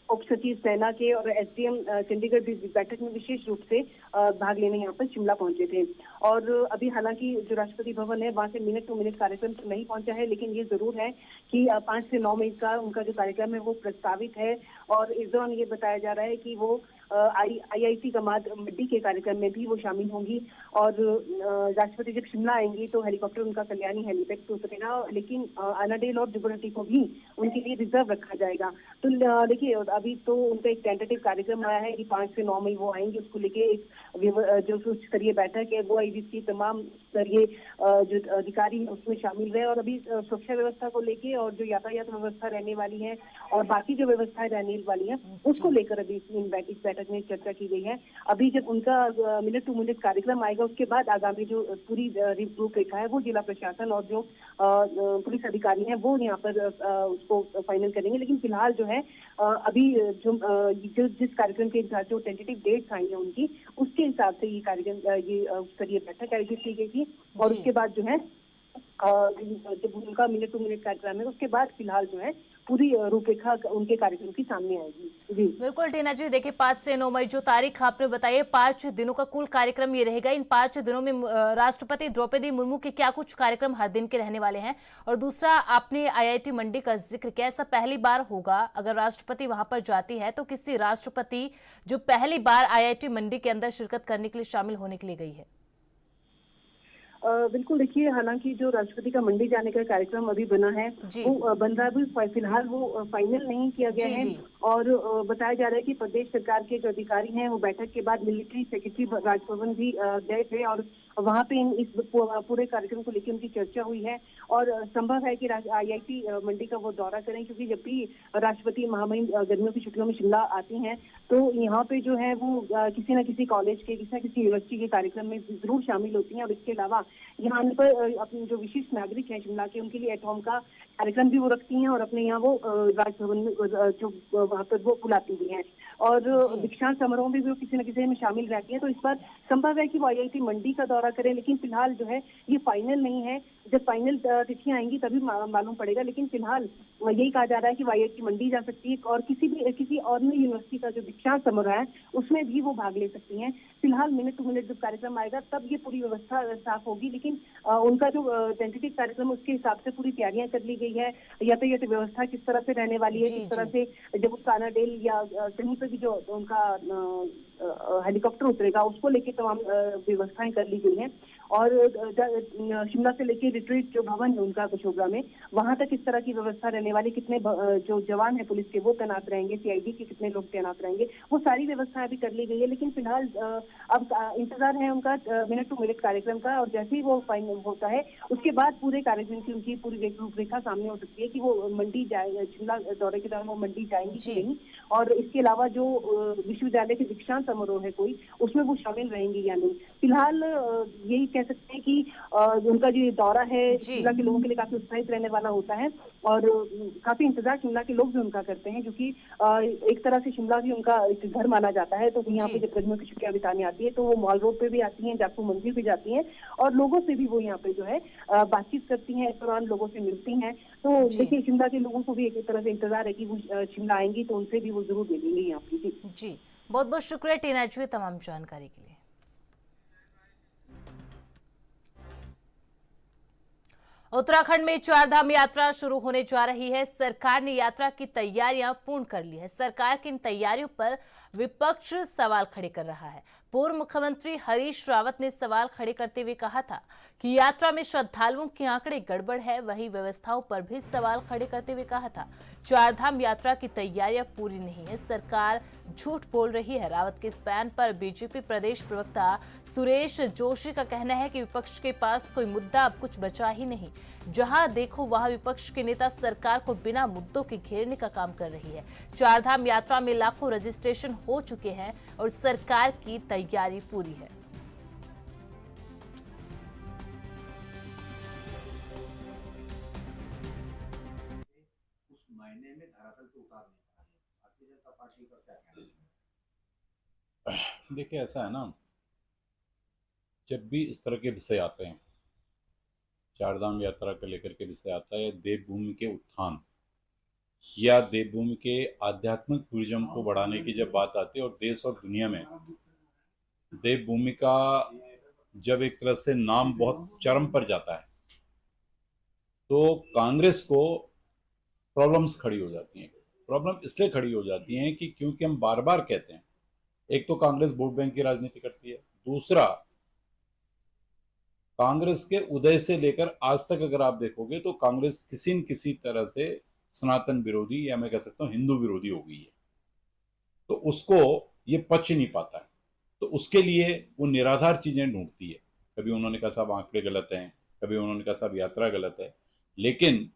उप सचिव सेना के और एसडीएम चंडीगढ़ भी बैठक में विशेष रूप से भाग लेने यहाँ पर शिमला पहुंचे थे। और अभी हालांकि जो राष्ट्रपति भवन है वहां से मिनट टू मिनट कार्यक्रम तो नहीं पहुंचा है, लेकिन ये जरूर है कि 5 से 9 मई का उनका जो कार्यक्रम है वो प्रस्तावित है और इस दौरान ये बताया जा रहा है कि वो IIT कमाद मड्डी के कार्यक्रम में भी वो शामिल होंगी। और राष्ट्रपति जब शिमला आएंगी तो हेलीकॉप्टर उनका कल्याणी हेलीपैड पे उतरेगा, लेकिन अनाडेल और जुब्बलपट्टी को भी उनके लिए रिजर्व रखा जाएगा। तो देखिए अभी तो उनका एक टेंटेटिव कार्यक्रम आया है कि 5 से 9 मई वो आएंगे, उसको लेके एक जो उच्च स्तरीय बैठक है वो IGP तमाम स्तरीय जो अधिकारी हैं उसमें शामिल रहे। और अभी सुरक्षा व्यवस्था को लेके और जो यातायात व्यवस्था रहने वाली है और बाकी जो व्यवस्थाएं रहने वाली है उसको लेकर अभी इस बैठक में चर्चा की गई है। अभी जब उनका मिनट टू मिनट कार्यक्रम आएगा उसके बाद आगामी जो पूरी रूपरेखा है वो जिला प्रशासन और जो पुलिस अधिकारी हैं वो यहाँ पर उसको फाइनल करेंगे। लेकिन फिलहाल जो है अभी जो जिस कार्यक्रम के जो टेंटेटिव डेट्स आई हैं उनकी, उसके हिसाब से ये कार्यक्रम ये स्तरीय बैठक आयोजित की गई थी। और उसके बाद जो है जब उनका मिनट टू मिनट कार्यक्रम है उसके बाद फिलहाल जो है पूरी रूपरेखा उनके कार्यक्रम की सामने आएगी। जी बिल्कुल टीना जी, देखिए 5 से 9 मई जो तारीख आपने बताई है, 5 दिनों का कुल कार्यक्रम ये रहेगा। इन 5 दिनों में राष्ट्रपति द्रौपदी मुर्मू के क्या कुछ कार्यक्रम हर दिन के रहने वाले हैं? और दूसरा, आपने IIT मंडी का जिक्र किया, ऐसा पहली बार होगा अगर राष्ट्रपति वहां पर जाती है तो किसी राष्ट्रपति जो पहली बार IIT मंडी के अंदर शिरकत करने के लिए शामिल होने के लिए गई है? बिल्कुल, देखिए हालांकि जो राष्ट्रपति का मंडी जाने का कार्यक्रम अभी बना है वो बन रहा है, फिलहाल वो फाइनल नहीं किया गया है। और बताया जा रहा है कि प्रदेश सरकार के जो अधिकारी हैं वो बैठक के बाद मिलिट्री सेक्रेटरी राजभवन भी गए थे और वहां पे इस पूरे कार्यक्रम को लेकर उनकी चर्चा हुई है। और संभव है कि IIT मंडी का वो दौरा करें, क्योंकि जब भी राष्ट्रपति महामहिम गर्मियों की छुट्टियों में शिमला आती हैं तो यहाँ पे जो है वो किसी न किसी कॉलेज के, किसी न किसी यूनिवर्सिटी के कार्यक्रम में जरूर शामिल होती हैं। और इसके अलावा यहाँ आने पर अपने जो विशिष्ट नागरिक हैं शिमला के, उनके लिए एट होम का कार्यक्रम भी वो रखती हैं और अपने यहाँ वो राजभवन में जो वहाँ पर वो बुलाती भी हैं। और दीक्षांत समारोह में भी वो किसी न किसी में शामिल रहती हैं। तो इस बार संभव है कि वो IIT मंडी का दौरा करें, लेकिन फिलहाल जो है ये फाइनल नहीं है। जब फाइनल तिथियां आएंगी तभी मालूम पड़ेगा। लेकिन फिलहाल यही कहा जा रहा है कि वो IIT मंडी जा सकती है और किसी और यूनिवर्सिटी का जो दीक्षांत समारोह है उसमें भी वो भाग ले सकती हैं। फिलहाल मिनट टू मिनट जब कार्यक्रम आएगा तब ये पूरी व्यवस्था साफ होगी। लेकिन उनका जो टेंटेटिव कार्यक्रम है उसके हिसाब से पूरी तैयारियां कर ली गई है। यातायात व्यवस्था किस तरह से रहने वाली है, किस तरह से जब उसका अनाडेल या कहीं पर भी जो उनका हेलीकॉप्टर उतरेगा उसको लेके तमाम व्यवस्थाएं कर ली गई हैं। और शिमला से लेके रिट्रीट जो भवन है उनका कुशोबरा में, वहां तक इस तरह की व्यवस्था रहने वाली, कितने जो जवान है पुलिस के वो तैनात रहेंगे, CID के कितने लोग तैनात रहेंगे, वो सारी व्यवस्थाएं अभी कर ली गई है। लेकिन फिलहाल अब इंतजार है उनका मिनट टू मिनट कार्यक्रम का। और जैसे ही वो फाइनल होता है उसके बाद पूरे कार्यक्रम की उनकी पूरी रूपरेखा सामने हो सकती है कि वो मंडी जाए, शिमला दौरे के दौरान वो मंडी जाएंगी कि नहीं। और इसके अलावा जो विश्वविद्यालय के दीक्षांत समारोह है कोई, उसमें वो शामिल रहेंगी या नहीं। फिलहाल यही कह सकते हैं कि उनका जो दौरा है शिमला के लोगों के लिए काफी उत्साहित रहने वाला होता है। और काफी इंतजार शिमला के लोग भी उनका करते हैं, क्योंकि एक तरह से शिमला भी उनका एक घर माना जाता है। तो यहाँ पे जब गर्मियों की छुट्टियां बिताने आती है तो वो मॉल रोड पे भी आती हैं, जाखू मंदिर भी जाती हैं और लोगों से भी वो यहाँ पे जो है बातचीत करती हैं, इस दौरान लोगों से मिलती हैं। तो देखिए शिमला के लोगों को भी एक तरह से इंतजार है कि वो शिमला आएंगी तो उनसे भी वो जरूर मिलेंगे यहाँ पे। जी बहुत बहुत शुक्रिया टीना जी तमाम जानकारी के लिए। उत्तराखंड में चारधाम यात्रा शुरू होने जा रही है। सरकार ने यात्रा की तैयारियां पूर्ण कर ली है। सरकार की इन तैयारियों पर विपक्ष सवाल खड़े कर रहा है। पूर्व मुख्यमंत्री हरीश रावत ने सवाल खड़े करते हुए कहा था कि यात्रा में श्रद्धालुओं के आंकड़े गड़बड़ है। वहीं व्यवस्थाओं पर भी सवाल खड़े करते हुए कहा था चारधाम यात्रा की तैयारियां पूरी नहीं है, सरकार झूठ बोल रही है। रावत के इस बयान पर बीजेपी प्रदेश प्रवक्ता सुरेश जोशी का कहना है कि विपक्ष के पास कोई मुद्दा अब कुछ बचा ही नहीं। जहां देखो वहां विपक्ष के नेता सरकार को बिना मुद्दों के घेरने का काम कर रही है। चारधाम यात्रा में लाखों रजिस्ट्रेशन हो चुके हैं और सरकार की तैयारी पूरी है। उस मायने में धरातल पे उतार नहीं पा रही है। भारतीय जनता पार्टी का क्या कहना है? देखिए ऐसा है ना, जब भी इस तरह के विषय आते हैं, चारधाम यात्रा को लेकर के विषय आता है, देवभूमि के उत्थान या देवभूमि के आध्यात्मिक टूरिज्म को बढ़ाने की जब बात आती है और देश और दुनिया में देवभूमि का जब एक तरह से नाम बहुत चरम पर जाता है तो कांग्रेस को प्रॉब्लम्स खड़ी हो जाती हैं। प्रॉब्लम इसलिए खड़ी हो जाती हैं कि क्योंकि हम बार बार कहते हैं एक तो कांग्रेस वोट बैंक की राजनीति करती है, दूसरा कांग्रेस के उदय से लेकर आज तक अगर आप देखोगे तो कांग्रेस किसी न किसी तरह से सनातन विरोधी या मैं कह सकता हूं हिंदू विरोधी हो गई है, तो उसको ये पच नहीं पाता है, तो उसके लिए वो निराधार चीजें ढूंढती है। कभी उन्होंने कहा साहब आंकड़े गलत हैं, कभी उन्होंने कहा साहब यात्रा गलत है, लेकिन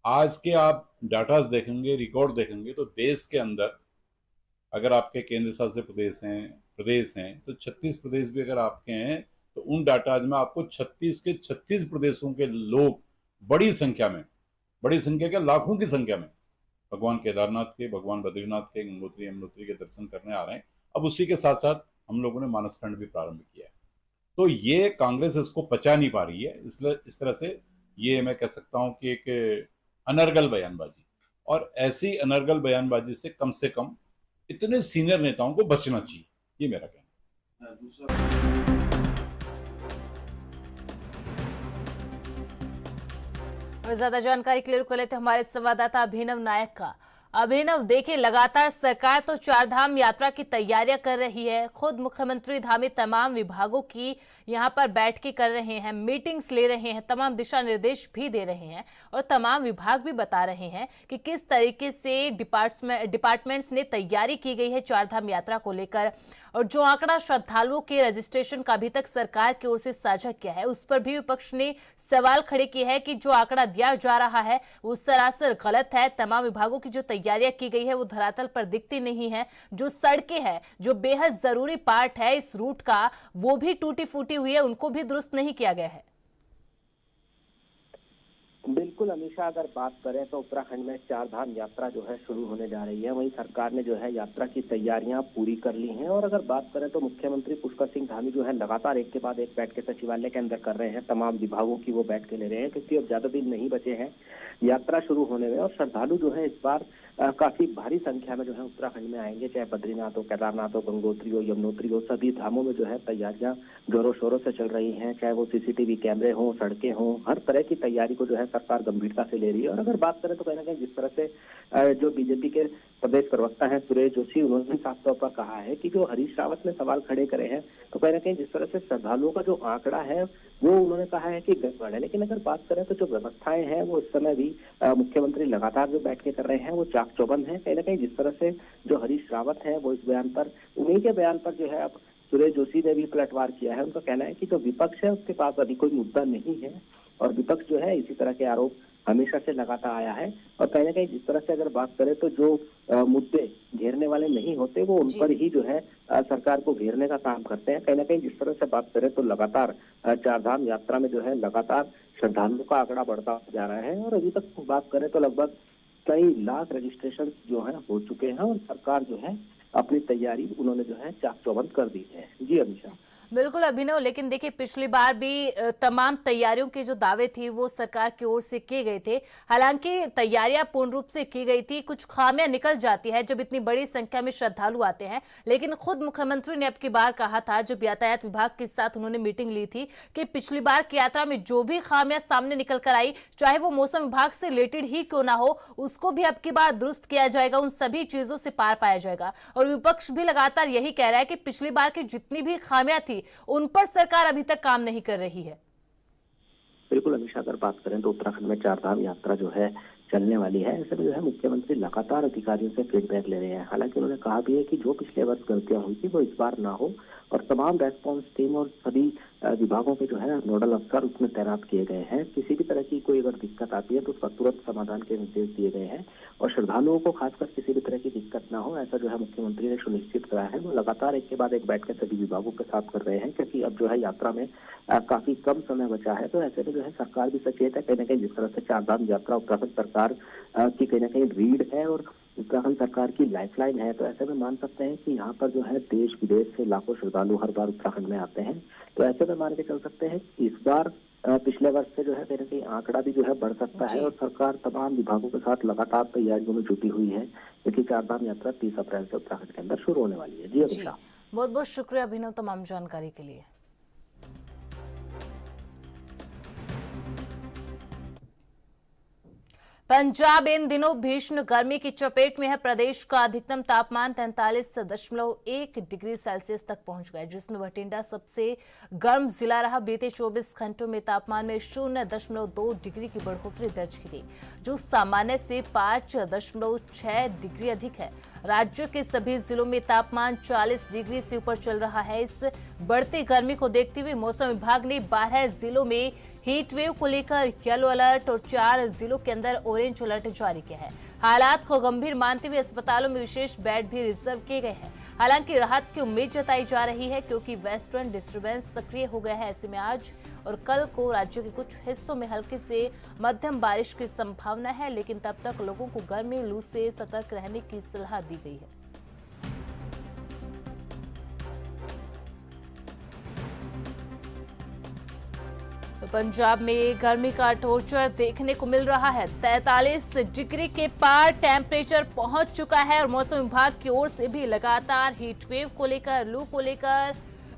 आज के आप डाटा देखेंगे, रिकॉर्ड देखेंगे तो देश के अंदर अगर आपके केंद्र शासित प्रदेश हैं तो 36 प्रदेश भी अगर आपके हैं तो उन डाटाज में आपको 36 के 36 प्रदेशों के लोग बड़ी संख्या के लाखों की संख्या में भगवान केदारनाथ के, भगवान बद्रीनाथ के, गंगोत्री यमुनोत्री के दर्शन करने आ रहे हैं। अब उसी के साथ साथ हम लोगों ने मानसखंड भी प्रारंभ किया है, तो ये कांग्रेस इसको पचा नहीं पा रही है, इसलिए इस तरह से ये मैं कह सकता हूं कि एक अनर्गल बयानबाजी, और ऐसी अनर्गल बयानबाजी से कम इतने सीनियर नेताओं को बचना चाहिए, ये मेरा कहना है। दूसरा और ज्यादा जानकारी के लिए रुक लेते हमारे संवाददाता अभिनव नायक का। अभिनव, देखिए लगातार सरकार तो चारधाम यात्रा की तैयारियां कर रही है, खुद मुख्यमंत्री धामी तमाम विभागों की यहां पर बैठकें कर रहे हैं, मीटिंग्स ले रहे हैं, तमाम दिशा निर्देश भी दे रहे हैं और तमाम विभाग भी बता रहे हैं कि किस तरीके से डिपार्टमेंट्स ने तैयारी की गई है चारधाम यात्रा को लेकर। और जो आंकड़ा श्रद्धालुओं के रजिस्ट्रेशन का अभी तक सरकार की ओर से साझा किया है, उस पर भी विपक्ष ने सवाल खड़े किए हैं कि जो आंकड़ा दिया जा रहा है वो सरासर गलत है। तमाम विभागों की जो तैयारियां की गई है वो धरातल पर दिखती नहीं है। जो सड़कें हैं, जो बेहद जरूरी पार्ट है इस रूट का, वो भी टूटी फूटी हुई है, उनको भी दुरुस्त नहीं किया गया है। बिल्कुल अमीषा, अगर बात करें तो उत्तराखंड में चारधाम यात्रा जो है शुरू होने जा रही है। वहीं सरकार ने जो है यात्रा की तैयारियां पूरी कर ली हैं। और अगर बात करें तो मुख्यमंत्री पुष्कर सिंह धामी जो है लगातार एक के बाद एक बैठकें सचिवालय के अंदर कर रहे हैं, तमाम विभागों की वो बैठकें ले रहे हैं, क्योंकि अब ज्यादा दिन नहीं बचे हैं यात्रा शुरू होने में। और श्रद्धालु जो है इस बार काफी भारी संख्या में जो है उत्तराखंड में आएंगे, चाहे बद्रीनाथ हो, केदारनाथ हो, गंगोत्री हो, यमुनोत्री हो, सभी धामों में जो है तैयारियां जोरों शोरों से चल रही हैं। चाहे वो सीसीटीवी कैमरे हों, सड़कें हों, हर तरह की तैयारी को जो है सरकार गंभीरता से ले रही है। और अगर बात करें तो कहीं ना कहीं जिस तरह से जो बीजेपी के प्रदेश प्रवक्ता हैं सुरेश जोशी, उन्होंने साफ तौर पर कहा है कि जो हरीश रावत ने सवाल खड़े करे हैं, तो कहीं ना कहीं जिस तरह से श्रद्धालुओं का जो आंकड़ा है वो उन्होंने कहा है कि गड़बड़ है। लेकिन अगर बात करें तो जो व्यवस्थाएं हैं वो इस समय भी मुख्यमंत्री लगातार जो बैठकें कर रहे हैं वो चाक चौबंद है। कहीं ना कहीं जिस तरह से जो हरीश रावत है वो इस बयान पर, उन्हीं के बयान पर जो है अब सुरेश जोशी ने भी पलटवार किया है। उनका कहना है कि जो विपक्ष है उसके पास अभी कोई मुद्दा नहीं है और विपक्ष जो है इसी तरह के आरोप हमेशा से लगाता आया है। और कहीं ना कहीं जिस तरह से अगर बात करें तो जो मुद्दे घेरने वाले नहीं होते वो उन पर ही जो है सरकार को घेरने का काम करते हैं। कहीं ना कहीं जिस तरह से बात करें तो लगातार चारधाम यात्रा में जो है लगातार श्रद्धालुओं का आंकड़ा बढ़ता जा रहा है। और अभी तक बात करें तो लगभग कई लाख रजिस्ट्रेशन जो है हो चुके हैं और सरकार जो है अपनी तैयारी उन्होंने जो है चाक चौबंद कर दी है। जी अमीषा। बिल्कुल अभिनव, लेकिन देखिए पिछली बार भी तमाम तैयारियों के जो दावे थे वो सरकार की ओर से किए गए थे। हालांकि तैयारियां पूर्ण रूप से की गई थी, कुछ खामियां निकल जाती है जब इतनी बड़ी संख्या में श्रद्धालु आते हैं। लेकिन खुद मुख्यमंत्री ने अब की बार कहा था, जब यातायात विभाग के साथ उन्होंने मीटिंग ली थी, कि पिछली बार की यात्रा में जो भी खामियां सामने निकल कर आई, चाहे वो मौसम विभाग से रिलेटेड ही क्यों ना हो, उसको भी अब की बार दुरुस्त किया जाएगा, उन सभी चीजों से पार पाया जाएगा। और विपक्ष भी लगातार यही कह रहा है कि पिछली बार की जितनी भी खामियां थी उन पर सरकार अभी तक काम नहीं कर रही है। बिल्कुल अमीषा, अगर बात करें तो उत्तराखंड में चारधाम यात्रा जो है चलने वाली है। ऐसे में जो है मुख्यमंत्री लगातार अधिकारियों से फीडबैक ले रहे हैं। हालांकि उन्होंने कहा भी है कि जो पिछले वर्ष गलतियां हुई थी वो इस बार ना हो और तमाम रेस्पॉन्स टीम और सभी विभागों के जो है नोडल अफसर उसमें तैनात किए गए हैं। किसी भी तरह की कोई अगर दिक्कत आती है तो उसका तुरंत समाधान के निर्देश दिए गए हैं और श्रद्धालुओं को खासकर किसी भी तरह की दिक्कत ना हो, ऐसा जो है मुख्यमंत्री ने सुनिश्चित करा है। वो लगातार एक के बाद एक बैठकें सभी विभागों के साथ कर रहे हैं, क्योंकि अब जो है यात्रा में काफी कम समय बचा है। तो ऐसे में जो है सरकार भी सचेत है। कहीं ना कहीं जिस तरह से चारधाम यात्रा उत्तराखंड सरकार की कहीं ना कहीं रीढ़ है और उत्तराखंड सरकार की लाइफलाइन है, तो ऐसे में मान सकते हैं कि यहाँ पर जो है देश विदेश से लाखों श्रद्धालु हर बार उत्तराखंड में आते हैं। तो ऐसे में मान के चल सकते हैं कि इस बार पिछले वर्ष से जो है कहीं ना कहीं आंकड़ा भी जो है बढ़ सकता है। और सरकार तमाम विभागों के साथ लगातार तैयारियों में जुटी हुई है, क्योंकि चारधाम यात्रा 30 अप्रैल से उत्तराखंड के अंदर शुरू होने वाली है। जी अभिषा, बहुत बहुत शुक्रिया अभिनव तमाम जानकारी के लिए। पंजाब इन दिनों भीषण गर्मी की चपेट में है। प्रदेश का अधिकतम तापमान 43.1 डिग्री सेल्सियस तक पहुंच गया, जिसमें बठिंडा सबसे गर्म जिला रहा। बीते 24 घंटों में तापमान में 0.2 डिग्री की बढ़ोतरी दर्ज की गई, जो सामान्य से 5.6 डिग्री अधिक है। राज्य के सभी जिलों में तापमान 40 डिग्री से ऊपर चल रहा है। इस बढ़ती गर्मी को देखते हुए मौसम विभाग ने 12 जिलों में हीट वेव को लेकर येलो अलर्ट और 4 जिलों के अंदर ऑरेंज अलर्ट जारी किया है। हालात को गंभीर मानते हुए अस्पतालों में विशेष बेड भी रिजर्व किए गए हैं। हालांकि राहत की उम्मीद जताई जा रही है, क्योंकि वेस्टर्न डिस्टर्बेंस सक्रिय हो गया है। ऐसे में आज और कल को राज्य के कुछ हिस्सों में हल्की से मध्यम बारिश की संभावना है, लेकिन तब तक लोगों को गर्मी लू से सतर्क रहने की सलाह दी गई है। तो पंजाब में गर्मी का टॉर्चर देखने को मिल रहा है। 43 डिग्री के पार टेम्परेचर पहुंच चुका है और मौसम विभाग की ओर से भी लगातार हीट वेव को लेकर, लू को लेकर,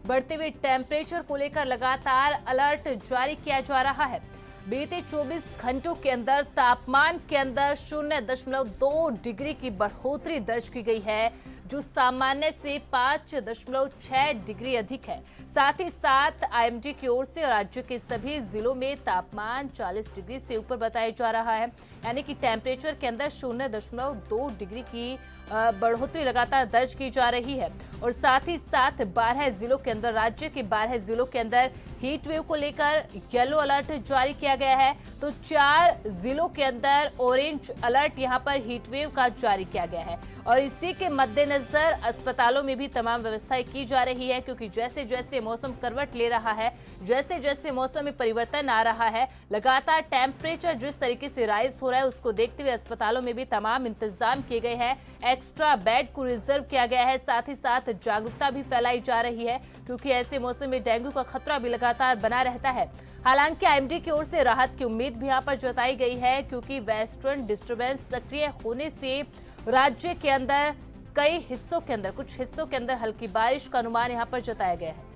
बढ़ते हुए टेम्परेचर को लेकर लगातार अलर्ट जारी किया जा रहा है। बीते 24 घंटों के अंदर तापमान के अंदर 0.2 डिग्री की बढ़ोतरी दर्ज की गई है, जो सामान्य से 5.6 डिग्री अधिक है। साथ ही साथ आईएमडी की ओर से राज्य के सभी जिलों में तापमान 40 डिग्री से ऊपर बताया जा रहा है, यानी कि टेम्परेचर के अंदर 0.2 डिग्री की बढ़ोतरी लगातार दर्ज की जा रही है। और साथ ही साथ 12 जिलों के अंदर, राज्य के 12 जिलों के अंदर हीट वेव को लेकर येलो अलर्ट जारी किया गया है, तो 4 जिलों के अंदर ऑरेंज अलर्ट यहां पर हीट वेव का जारी किया गया है। और इसी के मद्देनजर अस्पतालों में भी तमाम व्यवस्थाएं की जा रही है, क्योंकि जैसे जैसे मौसम करवट ले रहा है, जैसे जैसे मौसम में परिवर्तन आ रहा है, लगातार टेम्परेचर जिस तरीके से राइज हो रहा है, उसको देखते हुए अस्पतालों में भी तमाम इंतजाम किए गए हैं। एक्स्ट्रा बेड को रिजर्व किया गया है। साथ ही साथ जागरूकता भी फैलाई जा रही है, क्योंकि ऐसे मौसम में डेंगू का खतरा भी लगातार बना रहता है। हालांकि आईएमडी की ओर से राहत की उम्मीद भी यहां पर जताई गई है, क्योंकि वेस्टर्न डिस्टर्बेंस सक्रिय होने से राज्य के अंदर कई हिस्सों के अंदर, कुछ हिस्सों के अंदर हल्की बारिश का अनुमान यहां पर जताया गया है।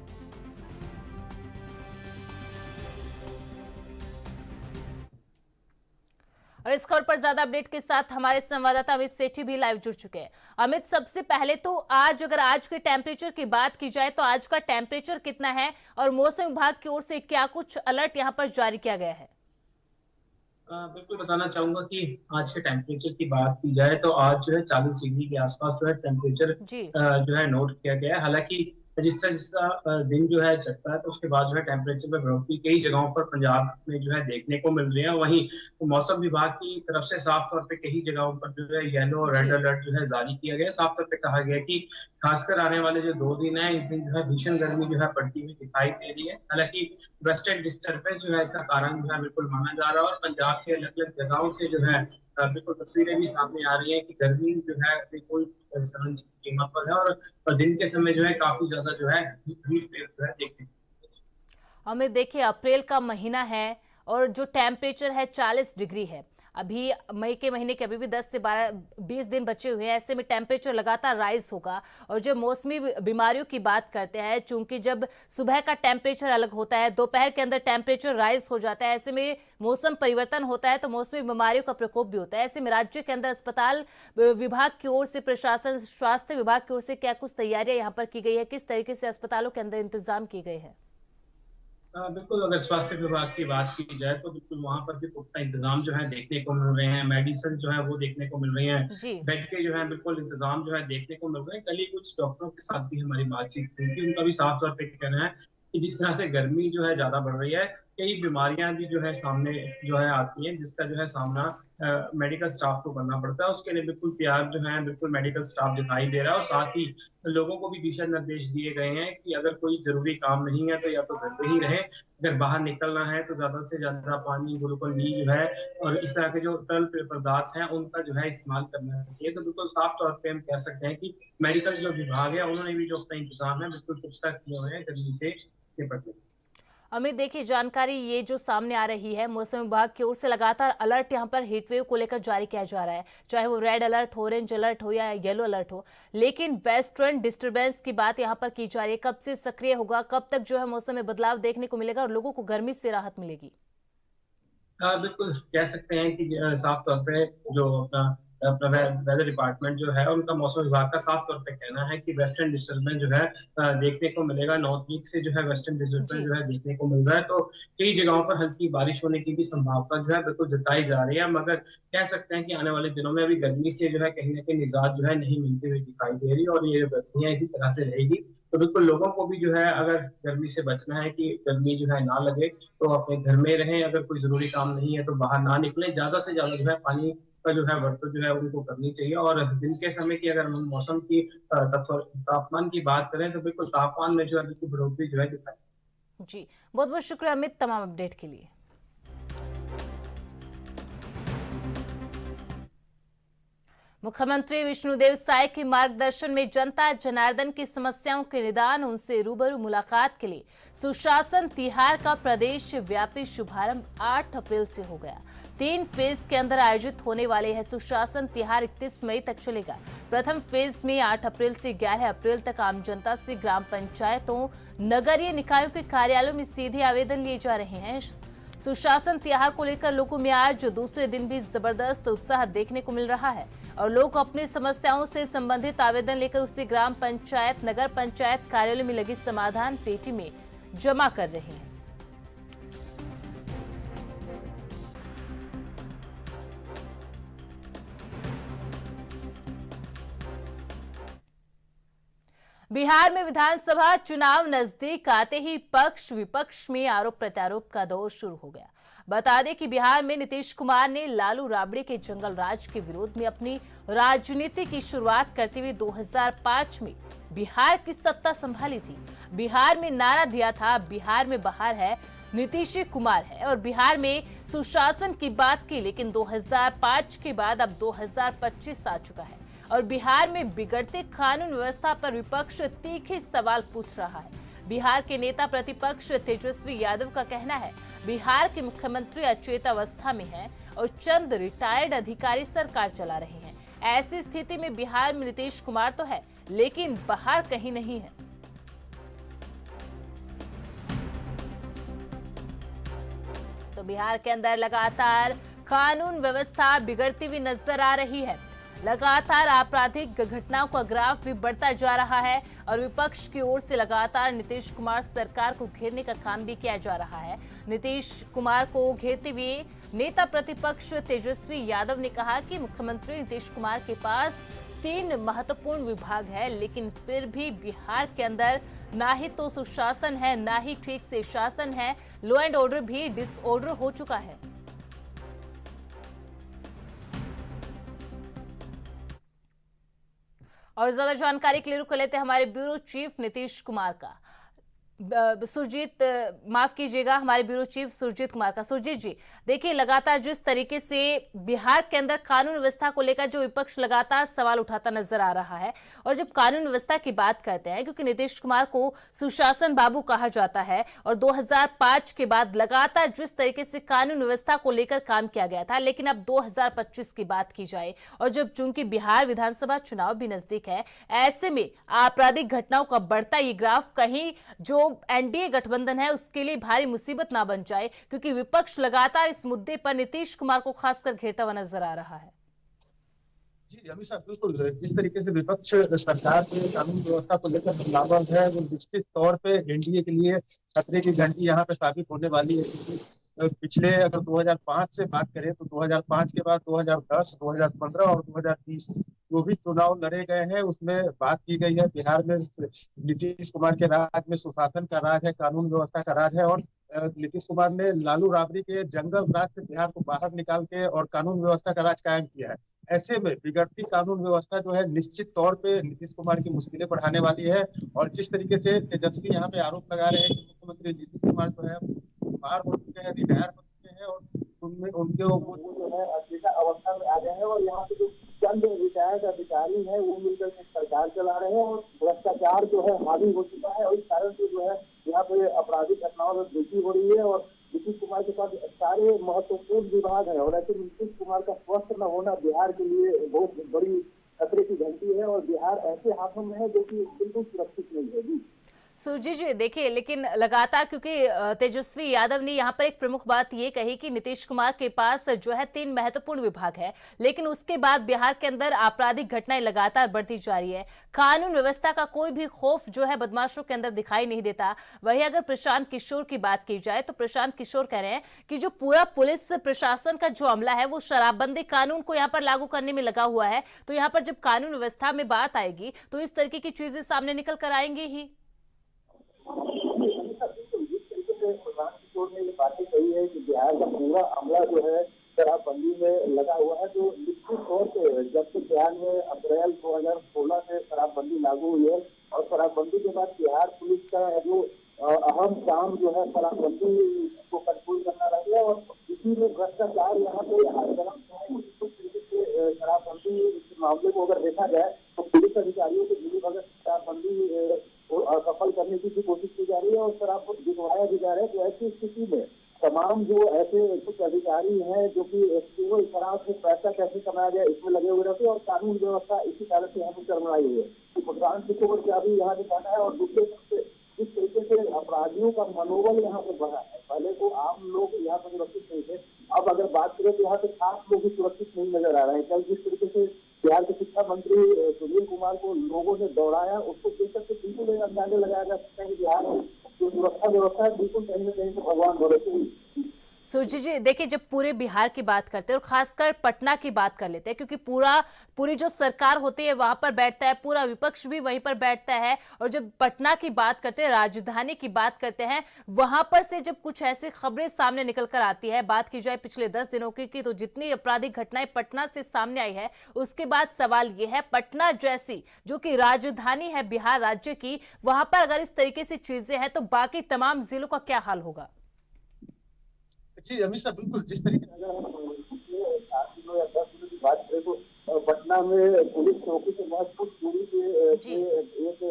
और इस खबर पर ज्यादा अपडेट के साथ हमारे संवाददाता अमित सेठी भी लाइव जुड़ चुके हैं। अमित, सबसे पहले तो आज अगर आज के टेम्परेचर की बात की जाए तो आज का टेम्परेचर कितना है और मौसम विभाग की ओर से क्या कुछ अलर्ट यहां पर जारी किया गया है? बिल्कुल बताना चाहूंगा कि आज के टेम्परेचर की बात की जाए तो आज जो है 40 डिग्री के आसपास जो है टेम्परेचर जो है नोट किया गया है। हालांकि जिस तरह दिन जो है चढ़ता है तो उसके बाद जो है टेम्परेचर में बढ़ोतरी कई जगहों पर पंजाब में जो है देखने को मिल रही है। वहीं मौसम विभाग की तरफ से साफ तौर पे कई जगहों पर जो है येलो और रेड अलर्ट जो है जारी किया गया है। साफ तौर पे कहा गया कि खासकर आने वाले जो 2 दिन है, इस दिन जो है भीषण गर्मी जो है पड़ती हुई दिखाई दे रही है। हालांकि वेस्टर्न डिस्टर्बेंस जो है इसका कारण जो है बिल्कुल माना जा रहा है और पंजाब के अलग अलग जगहों से जो है बिल्कुल तस्वीरें भी सामने आ रही है कि गर्मी जो है बिल्कुल सीमा पर है और दिन के समय जो है काफी ज्यादा जो है हीट वेव जो है देखने को। हमें देखिए, अप्रैल का महीना है और जो टेम्परेचर है 40 डिग्री है। अभी मई के महीने के अभी भी 10 से 20 दिन बचे हुए हैं। ऐसे में टेम्परेचर लगातार राइज होगा। और जब मौसमी बीमारियों की बात करते हैं, चूंकि जब सुबह का टेम्परेचर अलग होता है, दोपहर के अंदर टेम्परेचर राइज हो जाता है, ऐसे में मौसम परिवर्तन होता है तो मौसमी बीमारियों का प्रकोप भी होता है। ऐसे में राज्य के अंदर अस्पताल विभाग की ओर से, प्रशासन, स्वास्थ्य विभाग की ओर से क्या कुछ तैयारियां यहाँ पर की गई है? किस तरीके से अस्पतालों के अंदर इंतजाम किए गए हैं? बिल्कुल, अगर स्वास्थ्य विभाग की बात की जाए तो बिल्कुल वहां पर भी पुख्ता इंतजाम जो है देखने को मिल रहे हैं। मेडिसिन जो है वो देखने को मिल रही है। बेड के जो है बिल्कुल इंतजाम जो है देखने को मिल रहे हैं। कल ही कुछ डॉक्टरों के साथ भी हमारी बातचीत हुई थी, उनका भी साफ तौर पे कहना है कि जिस तरह से गर्मी जो है ज्यादा बढ़ रही है, कई बीमारियां भी जो है सामने जो है आती हैं, जिसका जो है सामना मेडिकल स्टाफ को करना पड़ता है। उसके लिए बिल्कुल तैयार जो है बिल्कुल मेडिकल स्टाफ दिखाई दे रहा है और साथ ही लोगों को भी दिशा निर्देश दिए गए हैं कि अगर कोई जरूरी काम नहीं है तो या तो घर पे ही रहे, अगर बाहर निकलना है तो ज्यादा से ज्यादा पानी, ग्लूकोन डी जो है और इस तरह के जो तरल पेय पदार्थ हैं उनका जो है इस्तेमाल करना चाहिए। तो बिल्कुल साफ तौर पे हम कह सकते हैं कि मेडिकल जो विभाग है उन्होंने भी जो अपना इंतजाम है बिल्कुल पुख्ता किए हुए हैं गर्मी से निपटने। अमित, देखिए, जानकारी ये जो सामने आ रही है, मौसम विभाग की ओर से लगातार अलर्ट यहां पर हीटवेव को लेकर जारी किया जा रहा है, चाहे वो रेड अलर्ट हो, ऑरेंज अलर्ट हो या येलो अलर्ट हो। लेकिन वेस्टर्न डिस्टर्बेंस की बात यहां पर की जा रही है, कब से सक्रिय होगा, कब तक जो है मौसम में बदलाव देखने को मिलेगा और लोगों को गर्मी से राहत मिलेगी? बिल्कुल कह सकते हैं कि साफ तौर पे जो अपना वेदर डिपार्टमेंट जो है उनका मौसम विभाग का साफ तौर पे कहना है कि वेस्टर्न डिस्टर्बेंस जो है देखने को मिलेगा। नॉर्थ ईस्ट से जो है वेस्टर्न डिस्टर्बेंस जो है देखने को मिल रहा है, तो कई जगहों पर हल्की बारिश होने की भी संभावना जो है बिल्कुल जताई जा रही है। मगर कह सकते हैं कि आने वाले दिनों में अभी गर्मी से जो है कहीं ना कहीं निजात जो है नहीं मिलती हुई दिखाई दे रही, और ये गर्मियां इसी तरह से रहेगी। तो बिल्कुल लोगों को भी जो है अगर गर्मी से बचना है कि गर्मी जो है ना लगे तो अपने घर में रहें, अगर कोई जरूरी काम नहीं है तो बाहर ना निकले, ज्यादा से ज्यादा जो है पानी का जो है वर्तन जो है उनको करनी चाहिए। और दिन के समय की अगर हम मौसम की तापमान की बात करें तो बिल्कुल तापमान में जो है बिल्कुल बढ़ोतरी जो है दिखाई। जी बहुत बहुत शुक्रिया अमित तमाम अपडेट के लिए। मुख्यमंत्री विष्णुदेव साय के मार्गदर्शन में जनता जनार्दन की समस्याओं के निदान, उनसे रूबरू मुलाकात के लिए सुशासन तिहार का प्रदेश व्यापी शुभारंभ 8 अप्रैल से हो गया। 3 फेज के अंदर आयोजित होने वाले है सुशासन तिहार 31 मई तक चलेगा। प्रथम फेज में 8 अप्रैल से 11 अप्रैल तक आम जनता से ग्राम पंचायतों, नगरीय निकायों के कार्यालयों में सीधे आवेदन लिए जा रहे हैं। सुशासन तिहार को लेकर लोगों में आज दूसरे दिन भी जबरदस्त उत्साह देखने को मिल रहा है और लोग अपनी समस्याओं से संबंधित आवेदन लेकर उसे ग्राम पंचायत, नगर पंचायत कार्यालय में लगी समाधान पेटी में जमा कर रहे हैं। बिहार में विधानसभा चुनाव नजदीक आते ही पक्ष विपक्ष में आरोप प्रत्यारोप का दौर शुरू हो गया। बता दें कि बिहार में नीतीश कुमार ने लालू राबड़ी के जंगल राज के विरोध में अपनी राजनीति की शुरुआत करते हुए 2005 में बिहार की सत्ता संभाली थी। बिहार में नारा दिया था, बिहार में बहार है, नीतीश कुमार है, और बिहार में सुशासन की बात की। लेकिन 2005 के बाद अब 2025 आ चुका है और बिहार में बिगड़ते कानून व्यवस्था पर विपक्ष तीखे सवाल पूछ रहा है। बिहार के नेता प्रतिपक्ष तेजस्वी यादव का कहना है, बिहार के मुख्यमंत्री अचेतावस्था में हैं और चंद रिटायर्ड अधिकारी सरकार चला रहे हैं। ऐसी स्थिति में बिहार में नीतीश कुमार तो है लेकिन बहार कहीं नहीं है। तो बिहार के अंदर लगातार कानून व्यवस्था बिगड़ती हुई नजर आ रही है। लगातार आपराधिक घटनाओं का ग्राफ भी बढ़ता जा रहा है और विपक्ष की ओर से लगातार नीतीश कुमार सरकार को घेरने का काम भी किया जा रहा है। नीतीश कुमार को घेरते हुए नेता प्रतिपक्ष तेजस्वी यादव ने कहा कि मुख्यमंत्री नीतीश कुमार के पास 3 महत्वपूर्ण विभाग है, लेकिन फिर भी बिहार के अंदर ना ही तो सुशासन है, ना ही ठीक से शासन है। लॉ एंड ऑर्डर भी डिसऑर्डर हो चुका है। और ज्यादा जानकारी के लिए रुक लेते हैं हमारे ब्यूरो चीफ नीतीश कुमार का, सुरजीत, माफ कीजिएगा, हमारे ब्यूरो चीफ सुरजीत कुमार का। सुरजीत जी, देखिए लगातार जिस तरीके से बिहार के अंदर कानून व्यवस्था को लेकर जो विपक्ष लगातार सवाल उठाता नजर आ रहा है, और जब कानून व्यवस्था की बात करते हैं, क्योंकि नीतीश कुमार को सुशासन बाबू कहा जाता है और 2005 के बाद लगातार जिस तरीके से कानून व्यवस्था को लेकर काम किया गया था, लेकिन अब 2025 की बात की जाए और जब चूंकि बिहार विधानसभा चुनाव भी नजदीक है, ऐसे में आपराधिक घटनाओं का बढ़ता ये ग्राफ कहीं जो एनडीए गठबंधन है उसके लिए भारी मुसीबत ना बन जाए, क्योंकि विपक्ष लगातार इस मुद्दे पर नीतीश कुमार को खासकर घेरता हुआ नजर आ रहा है। जी अमित साहब, बिल्कुल जिस तरीके से विपक्ष सरकार के कानून व्यवस्था को लेकर हमलावर है, वो निश्चित तौर पे एनडीए के लिए खतरे की घंटी यहाँ पे साबित होने वाली है। पिछले अगर 2005 से बात करें तो 2005 के बाद 2010, 2015 और 2020 जो भी चुनाव लड़े गए हैं उसमें बात की गई है बिहार में नीतीश कुमार के राज में सुशासन का राज है, कानून व्यवस्था का राज है, और नीतीश कुमार ने लालू राबड़ी के जंगल राज से बिहार को बाहर निकाल के और कानून व्यवस्था का राज कायम किया है। ऐसे में बिगड़ती कानून व्यवस्था जो है निश्चित तौर पे नीतीश कुमार की मुश्किलें बढ़ाने वाली है। और जिस तरीके से तेजस्वी यहाँ पे आरोप लगा रहे हैं कि मुख्यमंत्री नीतीश कुमार जो है बाहर हो चुके हैं, रिटायर हो चुके हैं और उनमें उनके वो जो है अचेता अवस्था में आ गए हैं, और यहाँ पे जो चंद रिटायर्ड अधिकारी हैं वो मिलकर सरकार चला रहे हैं और भ्रष्टाचार जो है हावी हो चुका है, और इस कारण से जो है यहाँ पे आपराधिक घटनाओं में वृद्धि हो रही है। और नीतीश कुमार के पास सारे महत्वपूर्ण विभाग है, और ऐसे नीतीश कुमार का स्वस्थ न होना बिहार के लिए बहुत बड़ी खतरे की घंटी है, और बिहार ऐसे हाथों में है जो कि बिल्कुल सुरक्षित नहीं है। सुरजीत जी देखिए, लेकिन लगातार क्योंकि तेजस्वी यादव ने यहाँ पर एक प्रमुख बात ये कही कि नीतीश कुमार के पास जो है 3 महत्वपूर्ण विभाग है, लेकिन उसके बाद बिहार के अंदर आपराधिक घटनाएं लगातार बढ़ती जा रही है। कानून व्यवस्था का कोई भी खौफ जो है बदमाशों के अंदर दिखाई नहीं देता। वहीं अगर प्रशांत किशोर की बात की जाए तो प्रशांत किशोर कह रहे हैं कि जो पूरा पुलिस प्रशासन का जो अमला है वो शराबबंदी कानून को यहाँ पर लागू करने में लगा हुआ है। तो यहाँ पर जब कानून व्यवस्था में बात आएगी तो इस तरीके की चीजें सामने निकल कर आएंगी ही। ने ये बातें कही है कि बिहार का पूरा अमला जो है शराबबंदी में लगा हुआ है। जो निश्चित तौर पे जब से बिहार में अप्रैल 2016 से शराबबंदी लागू हुई है और शराबबंदी के बाद बिहार पुलिस का जो अहम काम जो है शराबबंदी को कंट्रोल करना रह गया और इसी में भ्रष्टाचार यहाँ पे शराबबंदी मामले को अगर देखा जाए तो पुलिस अधिकारियों के मिली भगत शराबबंदी असफल करने की भी कोशिश की जा रही है और शराब को गिरवाया भी जा रहा है। तो ऐसी स्थिति में तमाम जो ऐसे कुछ अधिकारी हैं जो कि केवल शराब से पैसा कैसे कमाया जाए इसमें लगे हुए रहते हैं और कानून व्यवस्था इसी कारण से यहाँ पर चरमराई हुई है। तो प्रशांत किशोर का भी यहाँ दिखाना है और दूसरे सबसे जिस तरीके से अपराधियों का मनोबल यहाँ पर बढ़ा है। पहले तो आम लोग यहाँ पर सुरक्षित नहीं थे, अब अगर बात करें तो यहाँ पे खास लोग भी सुरक्षित नहीं नजर आ रहे हैं। कल जिस तरीके से बिहार के शिक्षा मंत्री सुनील कुमार को लोगों ने दौड़ाया उसको देख करके बिल्कुल अंदाजा लगाया जा सकता है कि बिहार में जो सुरक्षा व्यवस्था है बिल्कुल कहीं न कहीं से भगवान भरोसे हुई। सुरजीत जी देखिए, जब पूरे बिहार की बात करते हैं और खासकर पटना की बात कर लेते हैं क्योंकि पूरी जो सरकार होती है वहां पर बैठता है, पूरा विपक्ष भी वहीं पर बैठता है, और जब पटना की बात करते हैं, राजधानी की बात करते हैं, वहां पर से जब कुछ ऐसी खबरें सामने निकल कर आती है, बात की जाए पिछले 10 दिनों की तो जितनी आपराधिक घटनाएं पटना से सामने आई है उसके बाद सवाल यह है पटना जैसी जो कि राजधानी है बिहार राज्य की, वहां पर अगर इस तरीके से चीजें हैं तो बाकी तमाम जिलों का क्या हाल होगा? जी अमित साहब, बिल्कुल जिस तरीके से अगर हम 7 दिनों या 10 दिनों की बात करें तो पटना में पुलिस चौकी से बहुत कुछ दूरी पे एक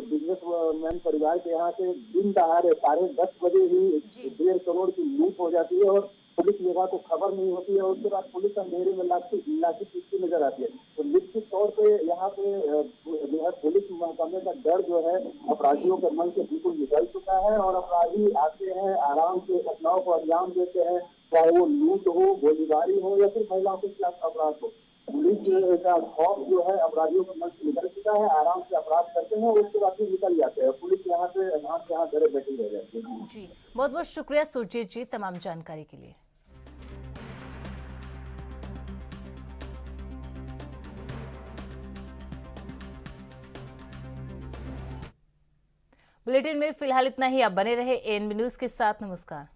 बिजनेसमैन परिवार के यहाँ से दिन दहाड़े 10:30 बजे ही 1.5 करोड़ की लूट हो जाती है और पुलिस विभाग को खबर नहीं होती है और उसके बाद पुलिस अंधेरे में लाठी पीटती नजर आती है। तो निश्चित तौर पे यहाँ पे जो है पुलिस महकमे का डर जो है अपराधियों के मन से बिल्कुल निकल चुका है और अपराधी आते हैं आराम से घटनाओं को अंजाम देते हैं, चाहे वो लूट हो, गोलीबारी हो या फिर महिलाओं के खिलाफ अपराध हो। पुलिस का खौफ जो है अपराधियों के मन से निकल चुका है, आराम से अपराध करते हैं और उसके बाद फिर निकल जाते हैं। पुलिस यहाँ घरे बैठी रह जाती है। जी बहुत बहुत शुक्रिया सुरजीत जी तमाम जानकारी के लिए। बुलेटिन में फिलहाल इतना ही। आप बने रहे एएनबी न्यूज के साथ। नमस्कार।